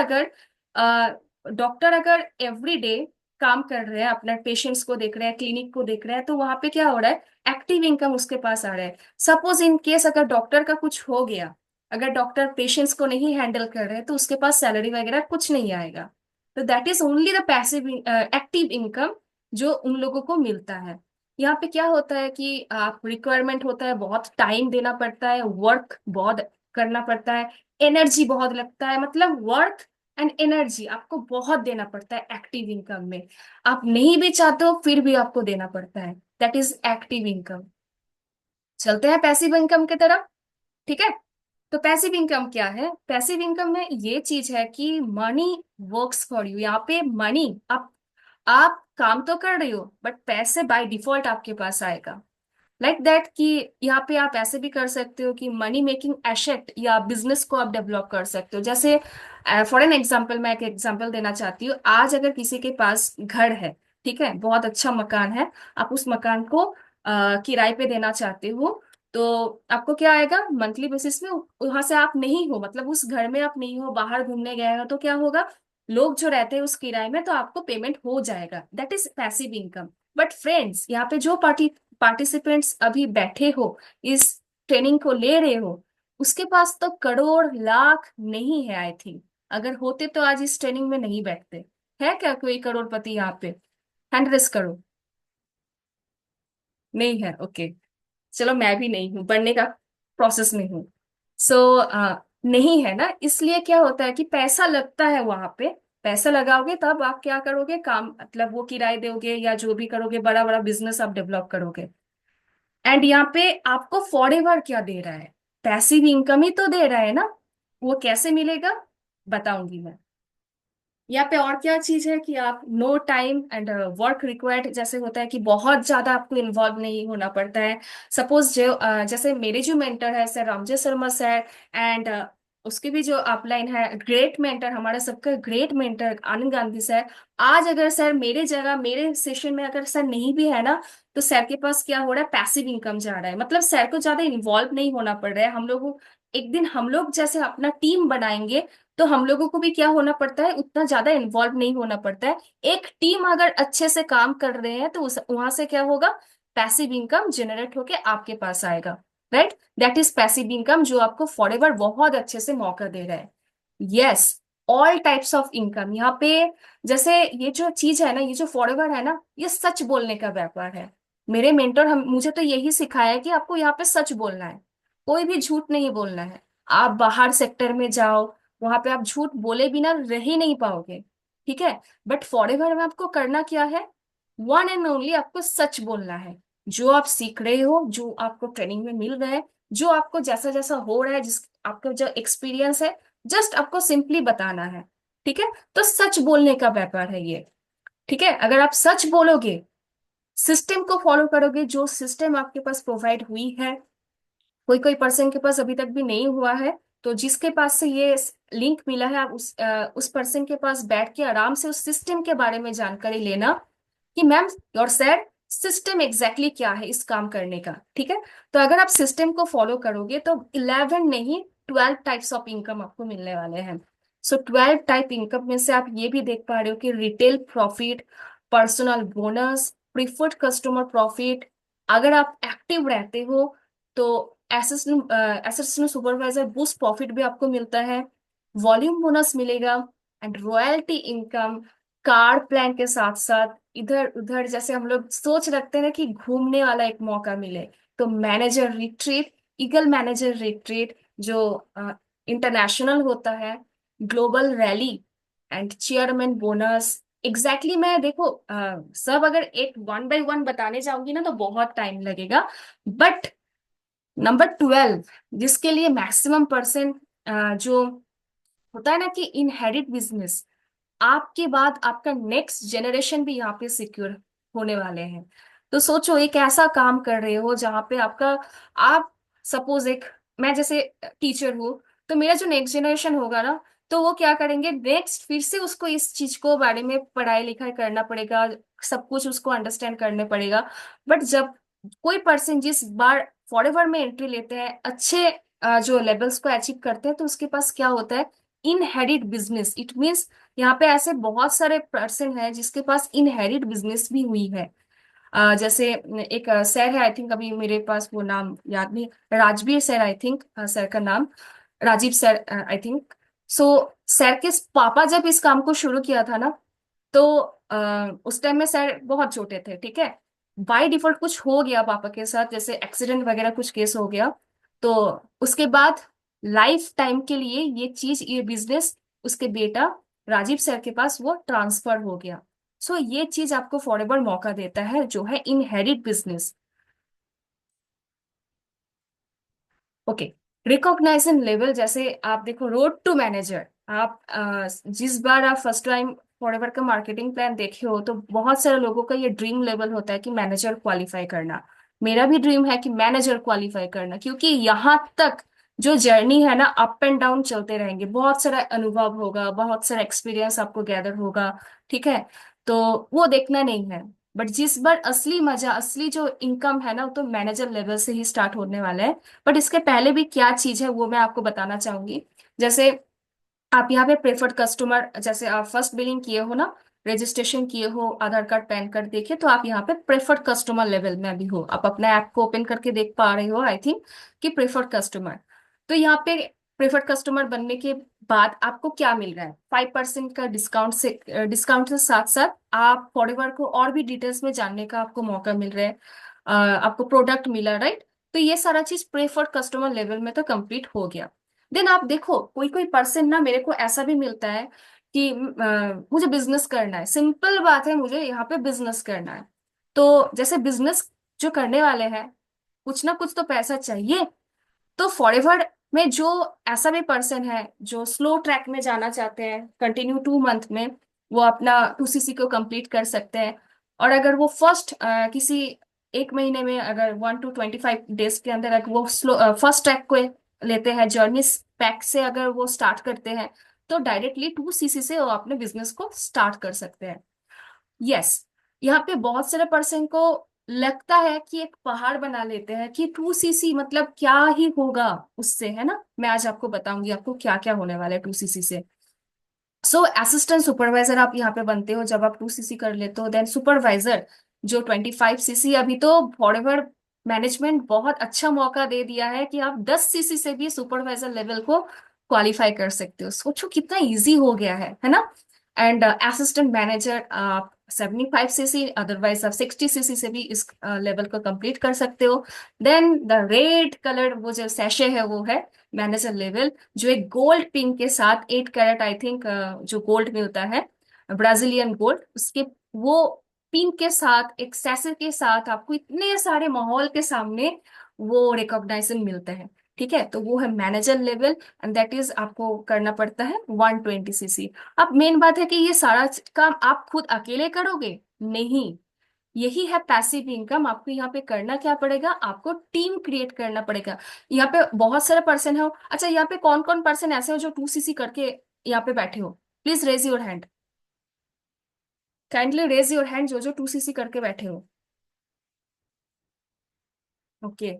अगर एवरी डे काम कर रहे हैं, अपने पेशेंट्स को देख रहे हैं, क्लिनिक को देख रहे हैं, तो वहां पे क्या हो रहा है, एक्टिव इनकम उसके पास आ रहा है। सपोज इन केस अगर डॉक्टर का कुछ हो गया, अगर डॉक्टर पेशेंट्स को नहीं हैंडल कर रहे हैं, तो उसके पास सैलरी वगैरह कुछ नहीं आएगा। तो that is only the passive active income जो उन लोगों को मिलता है। यहाँ पे क्या होता है कि आप रिक्वायरमेंट होता है, बहुत टाइम देना पड़ता है, वर्क बहुत करना पड़ता है, एनर्जी बहुत लगता है, मतलब वर्क एंड एनर्जी आपको बहुत देना पड़ता है एक्टिव इनकम में। आप नहीं भी चाहते हो फिर भी आपको देना पड़ता है। That is active income. चलते हैं पैसिव इनकम की तरफ। ठीक है। तो पैसिव इनकम क्या है? पैसिव इनकम में ये चीज है कि मनी वर्क्स फॉर यू। यहाँ पे मनी, आप काम तो कर रही हो बट पैसे बाय डिफॉल्ट आपके पास आएगा। लाइक दैट कि यहाँ पे आप ऐसे भी कर सकते हो कि मनी मेकिंग एसेट या बिजनेस को आप डेवलप कर सकते हो। जैसे फॉर एन एग्जांपल, मैं एक एग्जांपल देना चाहती हूँ। आज अगर किसी के पास घर है, ठीक है, बहुत अच्छा मकान है, आप उस मकान को किराए पे देना चाहते हो, तो आपको क्या आएगा मंथली बेसिस में? वहां से आप नहीं हो, मतलब उस घर में आप नहीं हो, बाहर घूमने गए हो, तो क्या होगा, लोग जो रहते हैं उस किराए में, तो आपको पेमेंट हो जाएगा। That is passive income. But friends, यहाँ पे जो पार्टिसिपेंट्स अभी बैठे हो, इस ट्रेनिंग को ले रहे हो, उसके पास तो करोड़ लाख नहीं है आई थिंक। अगर होते तो आज इस ट्रेनिंग में नहीं बैठते। है क्या कोई करोड़पति यहाँ पे? हैंड रेस करो। नहीं है, ओके। चलो, मैं भी नहीं हूँ, बनने का प्रोसेस में हूँ। सो नहीं है ना, इसलिए क्या होता है कि पैसा लगता है वहां पे। पैसा लगाओगे तब आप क्या करोगे, काम मतलब वो किराए दोगे या जो भी करोगे, बड़ा बड़ा बिजनेस आप डेवलप करोगे। एंड यहाँ पे आपको फॉरएवर क्या दे रहा है? पैसिव इनकम ही तो दे रहा है ना। वो कैसे मिलेगा, बताऊंगी मैं। यहाँ पे और क्या चीज है कि आप no time and work required, जैसे होता है कि बहुत ज्यादा आपको इन्वॉल्व नहीं होना पड़ता है। सपोज जो जैसे मेरे जो मेंटर है sir Ramjay Sharma sir, and उसकी भी जो अपलाइन है, ग्रेट मेंटर, हमारा सबका ग्रेट मेंटर आनंद गांधी सर। आज अगर सर मेरे जगह मेरे सेशन में अगर सर नहीं भी है ना, तो सर के पास क्या हो रहा है, पैसिव इनकम जा रहा है। मतलब सर को ज्यादा इन्वॉल्व नहीं होना पड़ रहा है। हम लोग एक दिन हम लोग जैसे अपना टीम बनाएंगे, तो हम लोगों को भी क्या होना पड़ता है, उतना ज्यादा इन्वॉल्व नहीं होना पड़ता है। एक टीम अगर अच्छे से काम कर रहे हैं, तो उस वहां से क्या होगा, पैसिव इनकम जनरेट होके आपके पास आएगा। Right, that is passive income, जो आपको फॉरएवर बहुत अच्छे से मौका दे रहा है। Yes, all types of income यहाँ पे। जैसे ये जो चीज है ना, ये जो फॉरएवर है ना, ये सच बोलने का व्यापार है। मेरे मेंटर हम मुझे तो यही सिखाया है कि आपको यहाँ पे सच बोलना है, कोई भी झूठ नहीं बोलना है। आप बाहर सेक्टर में जाओ, वहां पे आप झूठ बोले बिना रह ही नहीं पाओगे। ठीक है। बट फॉरएवर में आपको करना क्या है, वन एंड ओनली आपको सच बोलना है। जो आप सीख रहे हो, जो आपको ट्रेनिंग में मिल रहा है, जो आपको जैसा जैसा हो रहा है, जिस आपका जो एक्सपीरियंस है, जस्ट आपको सिंपली बताना है। ठीक है। तो सच बोलने का व्यापार है ये। ठीक है। अगर आप सच बोलोगे, सिस्टम को फॉलो करोगे, जो सिस्टम आपके पास प्रोवाइड हुई है, कोई कोई पर्सन के पास अभी तक भी नहीं हुआ है, तो जिसके पास से ये लिंक मिला है, आप उस पर्सन के पास बैठ के आराम से उस सिस्टम के बारे में जानकारी लेना कि ma'am your sad system exactly क्या है इस काम करने का। ठीक है। तो अगर आप सिस्टम को फॉलो करोगे, तो 11 नहीं 12 टाइप्स ऑफ इनकम आपको मिलने वाले हैं। सो 12 टाइप इनकम में से आप ये भी देख पा रहे हो कि retail profit, personal bonus, preferred customer profit, अगर आप एक्टिव रहते हो तो असिस्टेंट सुपरवाइजर बूस्ट प्रॉफिट भी आपको मिलता है, वॉल्यूम बोनस मिलेगा, and royalty income, car plan के साथ साथ इधर उधर जैसे हम लोग सोच रखते हैं ना कि घूमने वाला एक मौका मिले, तो manager retreat, eagle manager retreat जो इंटरनेशनल होता है, global rally, and chairman bonus. Exactly मैं देखो सब अगर एक वन बाय वन बताने जाऊंगी ना, तो बहुत टाइम लगेगा। बट नंबर 12, जिसके लिए मैक्सिमम परसेंट जो होता है ना कि इनहेरिट बिजनेस, आपके बाद आपका नेक्स्ट जनरेशन भी यहाँ पे सिक्योर होने वाले हैं। तो सोचो, एक ऐसा काम कर रहे हो जहाँ पे आपका, आप सपोज एक, मैं जैसे टीचर हूँ, तो मेरा जो नेक्स्ट जनरेशन होगा ना, तो वो क्या करेंगे, नेक्स्ट फिर से उसको इस चीज को बारे में पढ़ाई लिखाई करना पड़ेगा, सब कुछ उसको अंडरस्टैंड करने पड़ेगा। बट जब कोई पर्सन जिस बार फॉरेवर में एंट्री लेते हैं, अच्छे जो लेवल्स को अचीव करते हैं, तो उसके पास क्या होता है, इनहेरिट बिजनेस। इट मीन्स यहाँ पे ऐसे बहुत सारे पर्सन हैं जिसके पास इनहेरिट बिजनेस भी हुई है। जैसे एक सर है, आई थिंक अभी मेरे पास वो नाम याद नहीं, Rajveer sir I think, sir का नाम Rajiv sir I think. So sir के पापा जब इस काम को शुरू किया था ना, तो उस टाइम में सर बहुत छोटे थे, ठीक है। बाय डिफॉल्ट कुछ हो गया पापा के साथ, जैसे एक्सीडेंट वगैरह कुछ केस हो गया, तो उसके बाद लाइफ टाइम के लिए ये चीज, ये बिजनेस उसके बेटा राजीव सर के पास वो ट्रांसफर हो गया। सो ये चीज आपको फॉरएवर मौका देता है, जो है inherit business. Okay. Recognization level, जैसे आप देखो रोड टू मैनेजर, आप जिस बार आप फर्स्ट टाइम फॉरएवर का मार्केटिंग प्लान देखे हो, तो बहुत सारे लोगों का ये ड्रीम लेवल होता है कि मैनेजर क्वालिफाई करना। मेरा भी ड्रीम है कि मैनेजर क्वालिफाई करना, क्योंकि यहाँ तक जो जर्नी है ना, अप एंड डाउन चलते रहेंगे, बहुत सारा अनुभव होगा, बहुत सारा एक्सपीरियंस आपको गैदर होगा, ठीक है। तो वो देखना नहीं है। बट जिस बार असली मजा, असली जो इनकम है ना, वो तो मैनेजर लेवल से ही स्टार्ट होने वाला है। बट इसके पहले भी क्या चीज है वो मैं आपको बताना चाहूंगी। जैसे आप यहाँ पे प्रेफर्ड कस्टमर, जैसे आप फर्स्ट बिलिंग किए हो ना, रजिस्ट्रेशन किए हो, आधार कार्ड पैन कार्ड देखे, तो आप यहाँ पे प्रेफर्ड कस्टमर लेवल में भी हो। आप अपना ऐप को ओपन करके देख पा रहे हो आई थिंक, कि प्रेफर्ड कस्टमर। तो यहाँ पे प्रेफर्ड कस्टमर बनने के बाद आपको क्या मिल रहा है, 5% का डिस्काउंट, से डिस्काउंट के साथ साथ आप फॉरएवर को और भी डिटेल्स में जानने का आपको मौका मिल रहा है। आपको प्रोडक्ट मिला, राइट। तो ये सारा चीज प्रेफर्ड कस्टमर लेवल में तो कंप्लीट हो गया। देन आप देखो, कोई कोई पर्सन ना, मेरे को ऐसा भी मिलता है कि मुझे बिजनेस करना है, सिंपल बात है, मुझे यहाँ पे बिजनेस करना है। तो जैसे बिजनेस जो करने वाले हैं, कुछ ना कुछ तो पैसा चाहिए। तो फॉरएवर में जो ऐसा भी पर्सन है जो स्लो ट्रैक में जाना चाहते हैं, कंटिन्यू 2 मंथ में वो अपना 2cc को कंप्लीट कर सकते हैं। और अगर वो फर्स्ट किसी एक महीने में, अगर 1 to 25 डेज के अंदर अगर वो स्लो फर्स्ट ट्रैक को लेते हैं, जर्नी पैक से अगर वो स्टार्ट करते हैं, तो डायरेक्टली 2cc से वो अपने बिजनेस को स्टार्ट कर सकते हैं। यस। यहाँ पे बहुत सारे पर्सन को लगता है कि एक पहाड़ बना लेते हैं कि 2cc मतलब क्या ही होगा उससे, है ना। मैं आज आपको बताऊंगी आपको क्या क्या होने वाला है 2cc से। सो असिस्टेंट सुपरवाइजर आप यहाँ पे बनते हो जब आप 2cc कर लेते हो। देन सुपरवाइजर जो 25cc, अभी तो फॉरएवर मैनेजमेंट बहुत अच्छा मौका दे दिया है कि आप 10cc से भी सुपरवाइजर लेवल को क्वालिफाई कर सकते हो। सोचो कितना इजी हो गया है ना। एंड असिस्टेंट मैनेजर आप 75cc, अदरवाइज आप 60cc से भी इस लेवल को कंप्लीट कर सकते हो। देन द रेड कलर वो जो सैशे है वो है मैनेजर लेवल, जो एक गोल्ड पिन के साथ 8 कैरेट आई थिंक, जो गोल्ड मिलता है, ब्राजीलियन गोल्ड, उसके वो पिन के साथ, एक सैसे के साथ आपको इतने सारे माहौल के सामने वो रिकॉग्नाइजेशन मिलता है। ठीक है, तो वो है manager level, and that is आपको करना पड़ता है 120cc। अब मेन बात है कि ये सारा काम आप खुद अकेले करोगे नहीं, यही है पैसिव इनकम। आपको यहाँ पे करना क्या पड़ेगा, आपको टीम क्रिएट करना पड़ेगा। यहाँ पे बहुत सारे पर्सन हो। अच्छा, यहाँ पे कौन कौन पर्सन ऐसे हो जो 2cc करके यहाँ पे बैठे हो, please raise your hand. Kindly raise your hand जो जो 2cc करके बैठे हो। ओके,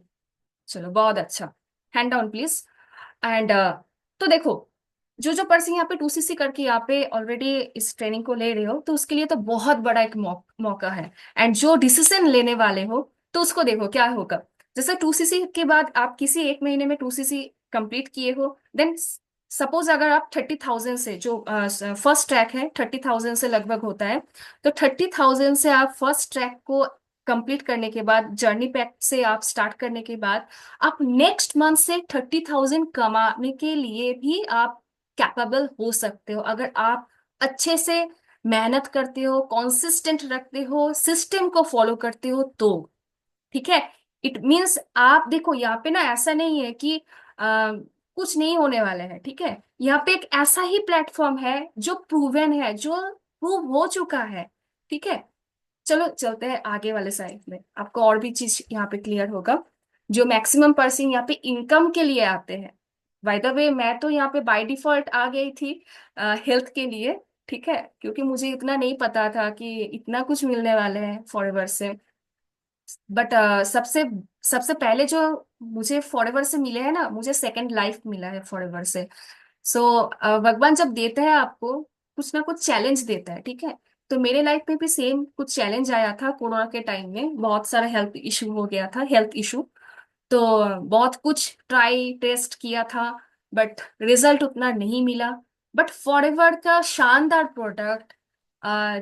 चलो बहुत अच्छा। Hand down please. एंड तो देखो, जो जो पर्सन यहाँ पे 2cc करके यहाँ पे ऑलरेडी इस ट्रेनिंग को ले रहे हो, तो उसके लिए तो बहुत बड़ा एक मौका है। एंड जो डिसीजन लेने वाले हो, तो उसको देखो क्या होगा। जैसे 2cc के बाद आप किसी एक महीने में 2cc कंप्लीट किए हो, देन सपोज अगर आप 30,000 से, जो फर्स्ट ट्रैक है 30,000 से लगभग होता है, तो 30,000 से आप फर्स्ट ट्रैक को कंप्लीट करने के बाद, जर्नी पैक से आप स्टार्ट करने के बाद, आप नेक्स्ट मंथ से 30,000 कमाने के लिए भी आप कैपेबल हो सकते हो, अगर आप अच्छे से मेहनत करते हो, कॉन्सिस्टेंट रखते हो, सिस्टम को फॉलो करते हो तो। ठीक है। इट मीन्स आप देखो, यहाँ पे ना ऐसा नहीं है कि कुछ नहीं होने वाला है, ठीक है। यहाँ पे एक ऐसा ही प्लेटफॉर्म है जो प्रूवन है, जो प्रूव हो चुका है। ठीक है। चलो चलते हैं आगे वाले साइड में, आपको और भी चीज यहाँ पे क्लियर होगा। जो मैक्सिमम पर्सन यहाँ पे इनकम के लिए आते हैं, बाय द वे मैं तो यहाँ पे बाय डिफॉल्ट आ गई थी हेल्थ के लिए, ठीक है, क्योंकि मुझे इतना नहीं पता था कि इतना कुछ मिलने वाले हैं फॉरएवर से। बट सबसे सबसे पहले जो मुझे फॉरएवर से मिले हैं ना, मुझे सेकंड लाइफ मिला है फॉरएवर से। सो भगवान जब देता है आपको कुछ ना कुछ चैलेंज देता है, ठीक है। तो मेरे लाइफ में भी सेम कुछ चैलेंज आया था कोरोना के टाइम में, बहुत सारा हेल्थ इशू हो गया था, हेल्थ इशू। तो बहुत कुछ ट्राई टेस्ट किया था, बट रिजल्ट उतना नहीं मिला। बट फॉरएवर का शानदार प्रोडक्ट,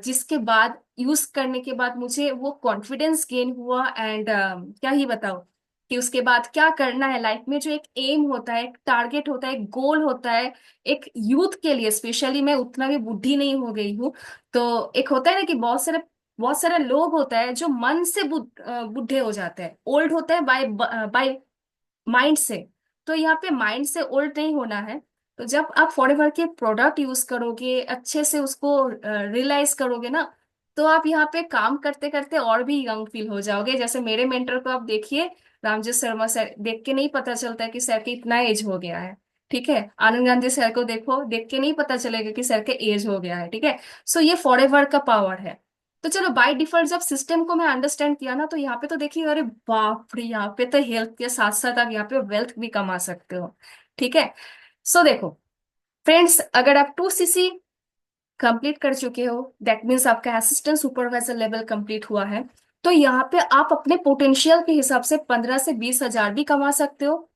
जिसके बाद यूज करने के बाद मुझे वो कॉन्फिडेंस गेन हुआ। एंड क्या ही बताओ कि उसके बाद क्या करना है लाइफ में, जो एक एम होता है, एक टारगेट होता है, एक गोल होता है, एक यूथ के लिए स्पेशली, मैं उतना भी बुढ़ी नहीं हो गई हूँ। तो एक होता है ना कि बहुत सारे लोग होता है जो मन से बुढ़े हो जाते हैं, ओल्ड होते हैं बाय बाय माइंड से। तो यहाँ पे माइंड से ओल्ड नहीं होना है। तो जब आप फॉरएवर के प्रोडक्ट यूज करोगे, अच्छे से उसको रियलाइज करोगे ना, तो आप यहाँ पे काम करते करते और भी यंग फील हो जाओगे। जैसे मेरे मेंटर को आप देखिए, रामजी शर्मा सर, देख के नहीं पता चलता है कि सर के इतना एज हो गया है, ठीक है। आनंद गांधी सर को देखो, देख के नहीं पता चलेगा कि सर के एज हो गया है, ठीक है। सो ये फॉरएवर का पावर है। तो चलो, बाय डिफॉल्ट जब सिस्टम को मैं अंडरस्टैंड किया ना, तो यहाँ पे तो देखिए, अरे बाप रे, यहाँ पे तो हेल्थ के साथ साथ आप यहाँ पे वेल्थ भी कमा सकते हो, ठीक है। सो देखो फ्रेंड्स, अगर आप 2cc कंप्लीट कर चुके हो, दैट मीन्स आपका असिस्टेंट सुपरवाइजर लेवल कंप्लीट हुआ है। तो यहाँ पे आप अपने पोटेंशियल के हिसाब से 15 से 20 हजार भी कमा सकते हो,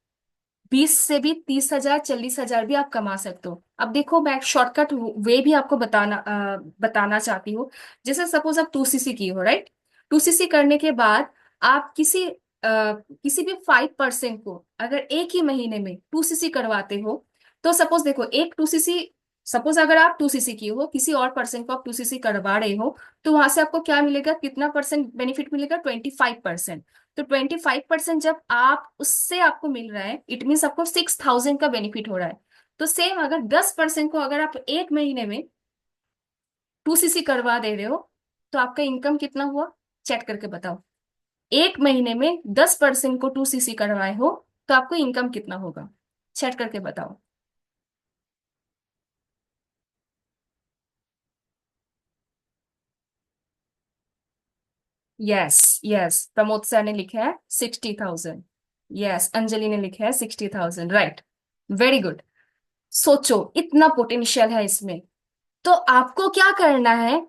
20 से भी 30 हजार, 40 हजार भी आप कमा सकते हो। अब देखो, मैं एक शॉर्टकट वे भी आपको बताना चाहती हूँ। जैसे सपोज आप 2cc की हो, राइट। 2cc करने के बाद आप किसी भी 5% को अगर एक ही महीने में 2cc करवाते हो, तो सपोज देखो, एक 2cc, सपोज अगर आप 2cc की हो, किसी और पर्सन को आप 2cc करवा रहे हो, तो वहां से आपको क्या मिलेगा, कितना परसेंट बेनिफिट मिलेगा, 25%। तो 25% जब आप उससे आपको मिल रहा है, इट मीन्स आपको 6,000 का बेनिफिट हो रहा है। तो सेम अगर 10% को अगर आप एक महीने में 2cc करवा दे रहे हो, तो आपका इनकम कितना हुआ, चेक करके बताओ। एक महीने में 10% को 2cc करवाए हो, तो आपको इनकम कितना होगा, चेक करके बताओ। यस, यस, प्रमोद सर ने लिखा है 60,000। यस, अंजलि ने लिखा है 60,000, राइट। Very good. सोचो, इतना पोटेंशियल है इसमें। तो आपको क्या करना है,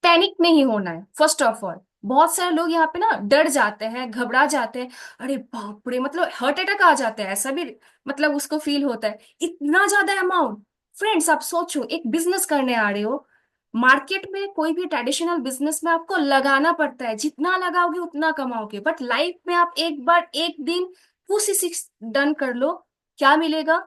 पैनिक नहीं होना है फर्स्ट ऑफ ऑल। बहुत सारे लोग यहाँ पे ना डर जाते हैं, घबरा जाते हैं, अरे बाप रे, मतलब हार्ट अटैक आ जाता है, ऐसा भी मतलब उसको फील होता है, इतना ज्यादा अमाउंट। फ्रेंड्स, आप सोचो, एक बिजनेस करने आ रहे हो मार्केट में, कोई भी ट्रेडिशनल बिजनेस में आपको लगाना पड़ता है, जितना लगाओगे उतना कमाओगे। बट लाइफ में आप एक बार एक दिन 2cc डन कर लो, क्या मिलेगा,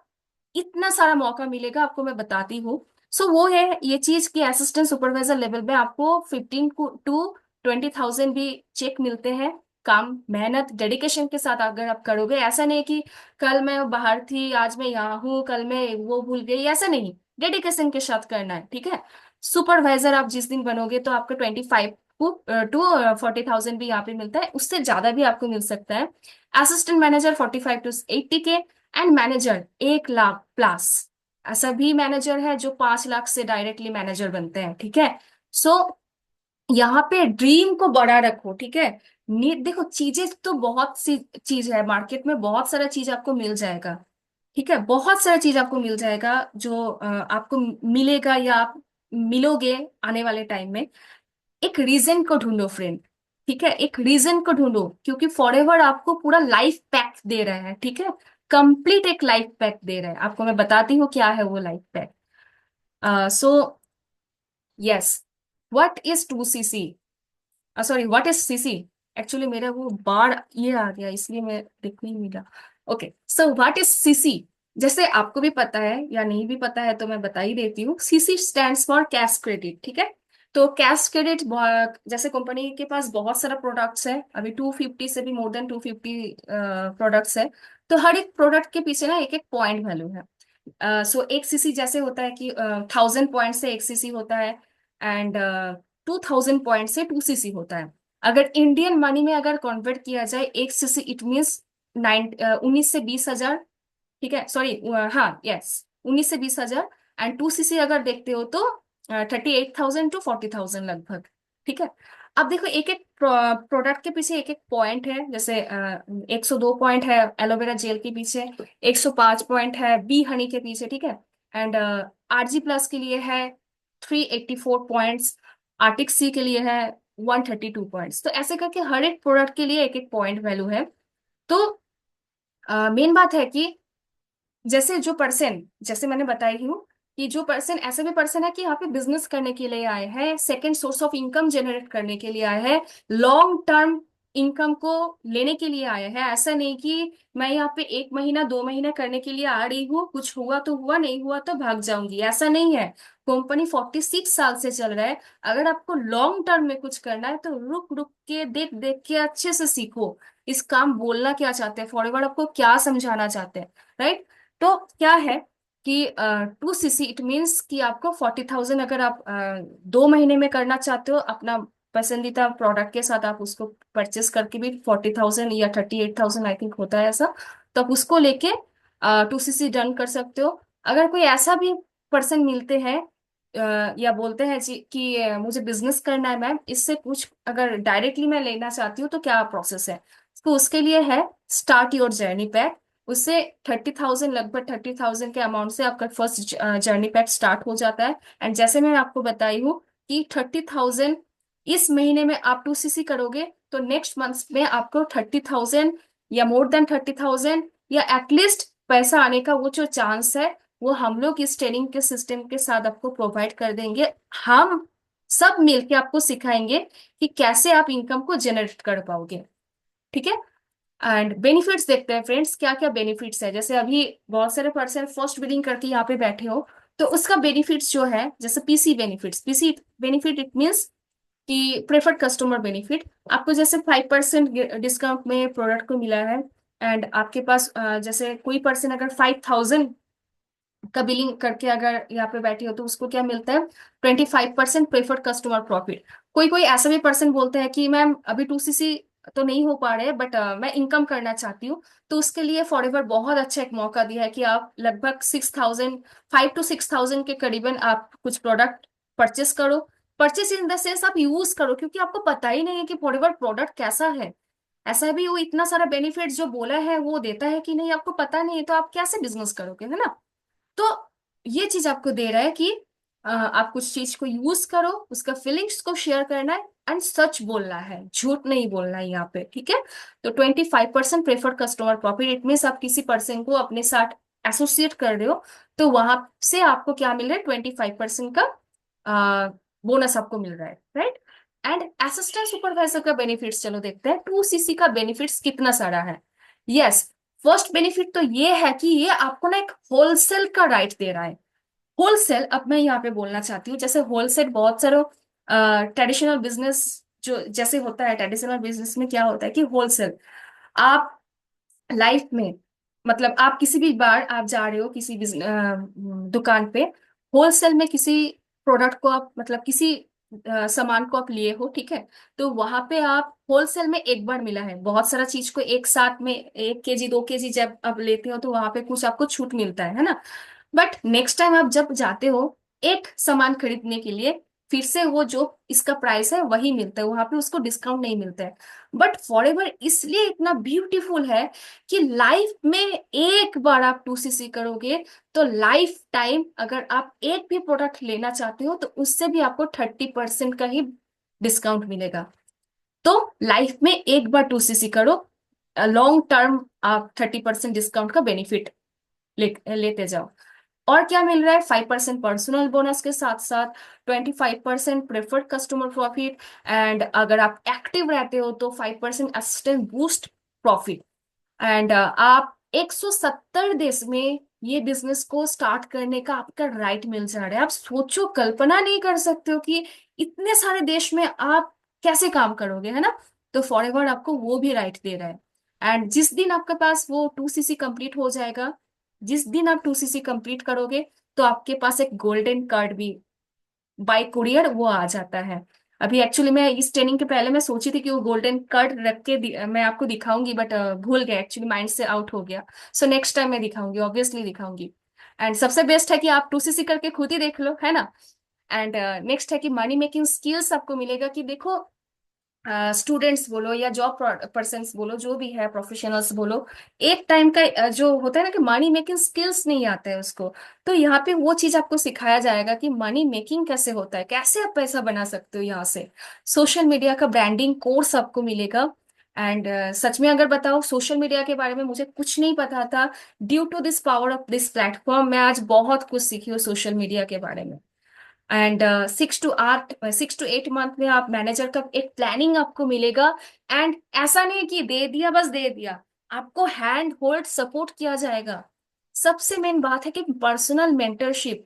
इतना सारा मौका मिलेगा आपको, मैं बताती हूँ। सो वो है ये चीज कि असिस्टेंट सुपरवाइजर लेवल में आपको 15 to 20,000 भी चेक मिलते हैं। काम, मेहनत, डेडिकेशन के साथ अगर आप करोगे, ऐसा नहीं कि कल मैं बाहर थी, आज मैं यहाँ हूँ, कल मैं वो भूल गई, ऐसा नहीं। डेडिकेशन के साथ करना है, ठीक है। सुपरवाइजर आप जिस दिन बनोगे, तो आपको 25 to 40,000 भी यहाँ पे मिलता है, उससे ज्यादा भी आपको मिल सकता है। असिस्टेंट मैनेजर 45 to 80 के, एंड मैनेजर 1 लाख प्लस। ऐसा भी मैनेजर है जो 5 लाख से डायरेक्टली मैनेजर बनते हैं, ठीक है। सो यहाँ पे ड्रीम को बड़ा रखो, ठीक है। नीड देखो, चीजें तो बहुत सी चीज है मार्केट में, बहुत सारा चीज आपको मिल जाएगा, ठीक है, बहुत सारा चीज आपको मिल जाएगा, जो आपको मिलेगा या आप मिलोगे आने वाले टाइम में। एक रीजन को ढूंढो फ्रेंड, ठीक है, एक रीजन को ढूंढो, क्योंकि फॉरएवर आपको पूरा लाइफ पैक दे रहा है, ठीक है। कंप्लीट एक लाइफ पैक दे रहा है आपको, मैं बताती हूँ क्या है वो life pack. So yes, what is 2cc, sorry, what is CC. Actually मेरा वो बार ये आ गया, इसलिए मैं देख नहीं मिला। Okay, so what is CC. जैसे आपको भी पता है या नहीं भी पता है, तो मैं बता ही देती हूँ। CC stands for cash credit, ठीक है। तो कैश क्रेडिट, जैसे कंपनी के पास बहुत सारा प्रोडक्ट्स है, अभी 250 से भी मोर देन 250 प्रोडक्ट्स है। तो हर एक प्रोडक्ट के पीछे ना एक एक पॉइंट वैल्यू है। सो एक सीसी जैसे होता है कि 1,000 पॉइंट से एक सीसी होता है, एंड 2,000 पॉइंट से 2cc होता है। अगर इंडियन मनी में अगर कन्वर्ट किया जाए, एक सीसी इट मीन्स 19 से 20 हजार, ठीक है, सॉरी, हाँ यस, 19 से 20 हजार। एंड 2 सीसी अगर देखते हो तो 38,000 to 40,000 लगभग। ठीक है। अब देखो एक एक प्रोडक्ट के पीछे एक एक पॉइंट है, जैसे 102 पॉइंट है एलोवेरा जेल के पीछे, 105 पॉइंट है बी हनी के पीछे, ठीक है। एंड आरजी प्लस के लिए है 384 पॉइंट्स, आर्टिक सी के लिए है 132 पॉइंट्स। तो ऐसे करके हर एक प्रोडक्ट के लिए एक एक पॉइंट वैल्यू है। तो मेन बात है कि जैसे जो पर्सन, जैसे मैंने बताई हूँ कि जो पर्सन, ऐसे भी पर्सन है कि यहाँ पे बिजनेस करने के लिए आए हैं, second source of income generate करने के लिए आए हैं, लॉन्ग टर्म इनकम को लेने के लिए आए हैं। ऐसा नहीं कि मैं यहाँ पे 1 महीना 2 महीना करने के लिए आ रही हूँ, कुछ हुआ तो हुआ, नहीं हुआ तो भाग जाऊंगी, ऐसा नहीं है। कंपनी 46 साल से चल रहा है। अगर आपको लॉन्ग टर्म में कुछ करना है तो रुक रुक के, देख देख के अच्छे से सीखो इस काम बोलना क्या चाहते हैं, फॉरवर्ड आपको क्या समझाना चाहते हैं, राइट। तो क्या है कि 2 सीसी इट मीन्स कि आपको 40,000, अगर आप 2 महीने में करना चाहते हो अपना पसंदीदा प्रोडक्ट के साथ, आप उसको परचेस करके भी 40,000 या 38,000 आई थिंक होता है ऐसा, तो आप उसको लेके 2 सीसी डन कर सकते हो। अगर कोई ऐसा भी पर्सन मिलते हैं या बोलते हैं जी कि मुझे बिजनेस करना है मैम, इससे कुछ अगर डायरेक्टली मैं लेना चाहती हूँ तो क्या प्रोसेस है, तो उसके लिए है स्टार्ट योर जर्नी पैक। उससे 30,000, लगभग 30,000 के अमाउंट से आपका फर्स्ट जर्नी पैक स्टार्ट हो जाता है। एंड जैसे मैं आपको बताई हूँ कि 30,000 इस महीने में आप 2 सीसी करोगे तो नेक्स्ट मंथ में आपको 30,000 या मोर देन 30,000 या एटलीस्ट पैसा आने का वो जो चांस है, वो हम लोग इस ट्रेनिंग के सिस्टम के साथ आपको प्रोवाइड कर देंगे। हम सब मिलके आपको सिखाएंगे कि कैसे आप इनकम को जनरेट कर पाओगे। ठीक है। एंड बेनिफिट्स देखते हैं फ्रेंड्स, क्या क्या बेनिफिट्स है। जैसे अभी बहुत सारे पर्सन फर्स्ट बिलिंग करके यहाँ पे बैठे हो, तो उसका बेनिफिट्स जो है, जैसे PC benefits, PC benefit it means कि प्रेफर्ड कस्टमर बेनिफिट। आपको जैसे 5% डिस्काउंट में प्रोडक्ट को मिला है। एंड आपके पास जैसे कोई पर्सन अगर 5,000 का बिलिंग करके अगर यहाँ पे बैठी हो तो उसको क्या मिलता है, 25% प्रेफर्ड कस्टमर प्रॉफिट। कोई कोई ऐसा भी पर्सन बोलते हैं कि मैम अभी 2 सीसी तो नहीं हो पा रहे, बट मैं इनकम करना चाहती हूँ, तो उसके लिए फॉरएवर बहुत अच्छा एक मौका दिया है कि आप लगभग 6,000, 5 to 6,000 के करीबन आप कुछ प्रोडक्ट परचेस करो। परचेस इन द सेंस आप यूज करो, क्योंकि आपको पता ही नहीं है कि फॉरएवर प्रोडक्ट कैसा है। ऐसा भी वो इतना सारा बेनिफिट जो बोला है वो देता है कि नहीं, आपको पता नहीं है तो आप कैसे बिजनेस करोगे, है ना। तो ये चीज आपको दे रहा है कि आप कुछ चीज को यूज करो, उसका फीलिंग्स को शेयर करना है, एंड सच बोलना है, झूठ नहीं बोलना है यहाँ पे। ठीक है। तो 25% preferred customer profit it means आप किसी पर्सन को अपने साथ एसोसिएट कर रहे हो, तो वहां से आपको क्या मिल रहा है, 25% का बोनस आपको मिल रहा है, राइट। एंड असिस्टेंट सुपरवाइजर का बेनिफिट्स चलो देखते हैं, 2 सीसी का बेनिफिट्स कितना सारा है। यस, फर्स्ट बेनिफिट तो ये है कि ये आपको ना एक होलसेल का राइट दे रहा है। होलसेल, अब मैं यहाँ पे बोलना चाहती हूँ, जैसे होलसेल बहुत सारे ट्रेडिशनल बिजनेस जो जैसे होता है, ट्रेडिशनल बिजनेस में क्या होता है कि होलसेल आप लाइफ में, मतलब आप किसी भी बार आप जा रहे हो किसी दुकान पे, होलसेल में किसी प्रोडक्ट को आप, मतलब किसी सामान को आप लिए हो, ठीक है। तो वहां पे आप होलसेल में एक बार मिला है, बहुत सारा चीज को एक साथ में 1 केजी 2 केजी जब आप लेते हो तो वहां पे कुछ आपको छूट मिलता है ना। बट नेक्स्ट टाइम आप जब जाते हो एक सामान खरीदने के लिए, फिर से वो जो इसका प्राइस है वही मिलता है, वहां पे उसको डिस्काउंट नहीं मिलता है। बट फॉरएवर इसलिए इतना ब्यूटीफुल है कि लाइफ में एक बार आप 2 सीसी करोगे तो लाइफ टाइम अगर आप एक भी प्रोडक्ट लेना चाहते हो तो उससे भी आपको 30% का ही डिस्काउंट मिलेगा। तो लाइफ में एक बार 2 सीसी करो, लॉन्ग टर्म आप 30% डिस्काउंट का बेनिफिट लेते जाओ। और क्या मिल रहा है, 5% पर्सनल बोनस के साथ साथ 25% प्रेफर्ड कस्टमर प्रॉफिट। एंड अगर आप एक्टिव रहते हो तो 5% असिस्टेंट बूस्ट प्रॉफिट। एंड आप 170 देश में ये बिजनेस को स्टार्ट करने का आपका राइट मिल जा रहा है। आप सोचो, कल्पना नहीं कर सकते हो कि इतने सारे देश में आप कैसे काम करोगे, है ना। तो फॉरएवर आपको वो भी राइट दे रहा है। एंड जिस दिन आपके पास वो 2 सीसी कंप्लीट हो जाएगा, जिस दिन आप 2 सीसी कंप्लीट करोगे, तो आपके पास एक गोल्डन कार्ड भी बाय कुरियर वो आ जाता है। अभी एक्चुअली मैं इस ट्रेनिंग के पहले मैं सोची थी कि वो गोल्डन कार्ड रख के मैं आपको दिखाऊंगी, बट भूल गया, एक्चुअली माइंड से आउट हो गया। सो नेक्स्ट टाइम मैं दिखाऊंगी, ऑब्वियसली दिखाऊंगी। एंड सबसे बेस्ट है कि आप 2cc करके खुद ही देख लो, है ना। एंड नेक्स्ट है कि मनी मेकिंग स्किल्स आपको मिलेगा कि देखो, स्टूडेंट्स बोलो या जॉब पर्सन्स बोलो, जो भी है प्रोफेशनल्स बोलो, एक टाइम का जो होता है ना कि मनी मेकिंग स्किल्स नहीं आता है उसको। तो यहाँ पे वो चीज आपको सिखाया जाएगा कि मनी मेकिंग कैसे होता है, कैसे आप पैसा बना सकते हो यहाँ से। सोशल मीडिया का ब्रांडिंग कोर्स आपको मिलेगा। एंड सच में अगर बताओ, सोशल मीडिया के बारे में मुझे कुछ नहीं पता था। Due to this power of this platform मैं आज बहुत कुछ सीखी हूँ सोशल मीडिया के बारे में। एंड 6 to 8 मंथ में आप मैनेजर का एक प्लानिंग आपको मिलेगा। एंड ऐसा नहीं कि दे दिया बस दे दिया, आपको हैंड होल्ड सपोर्ट किया जाएगा। सबसे मेन बात है कि पर्सनल मेंटरशिप।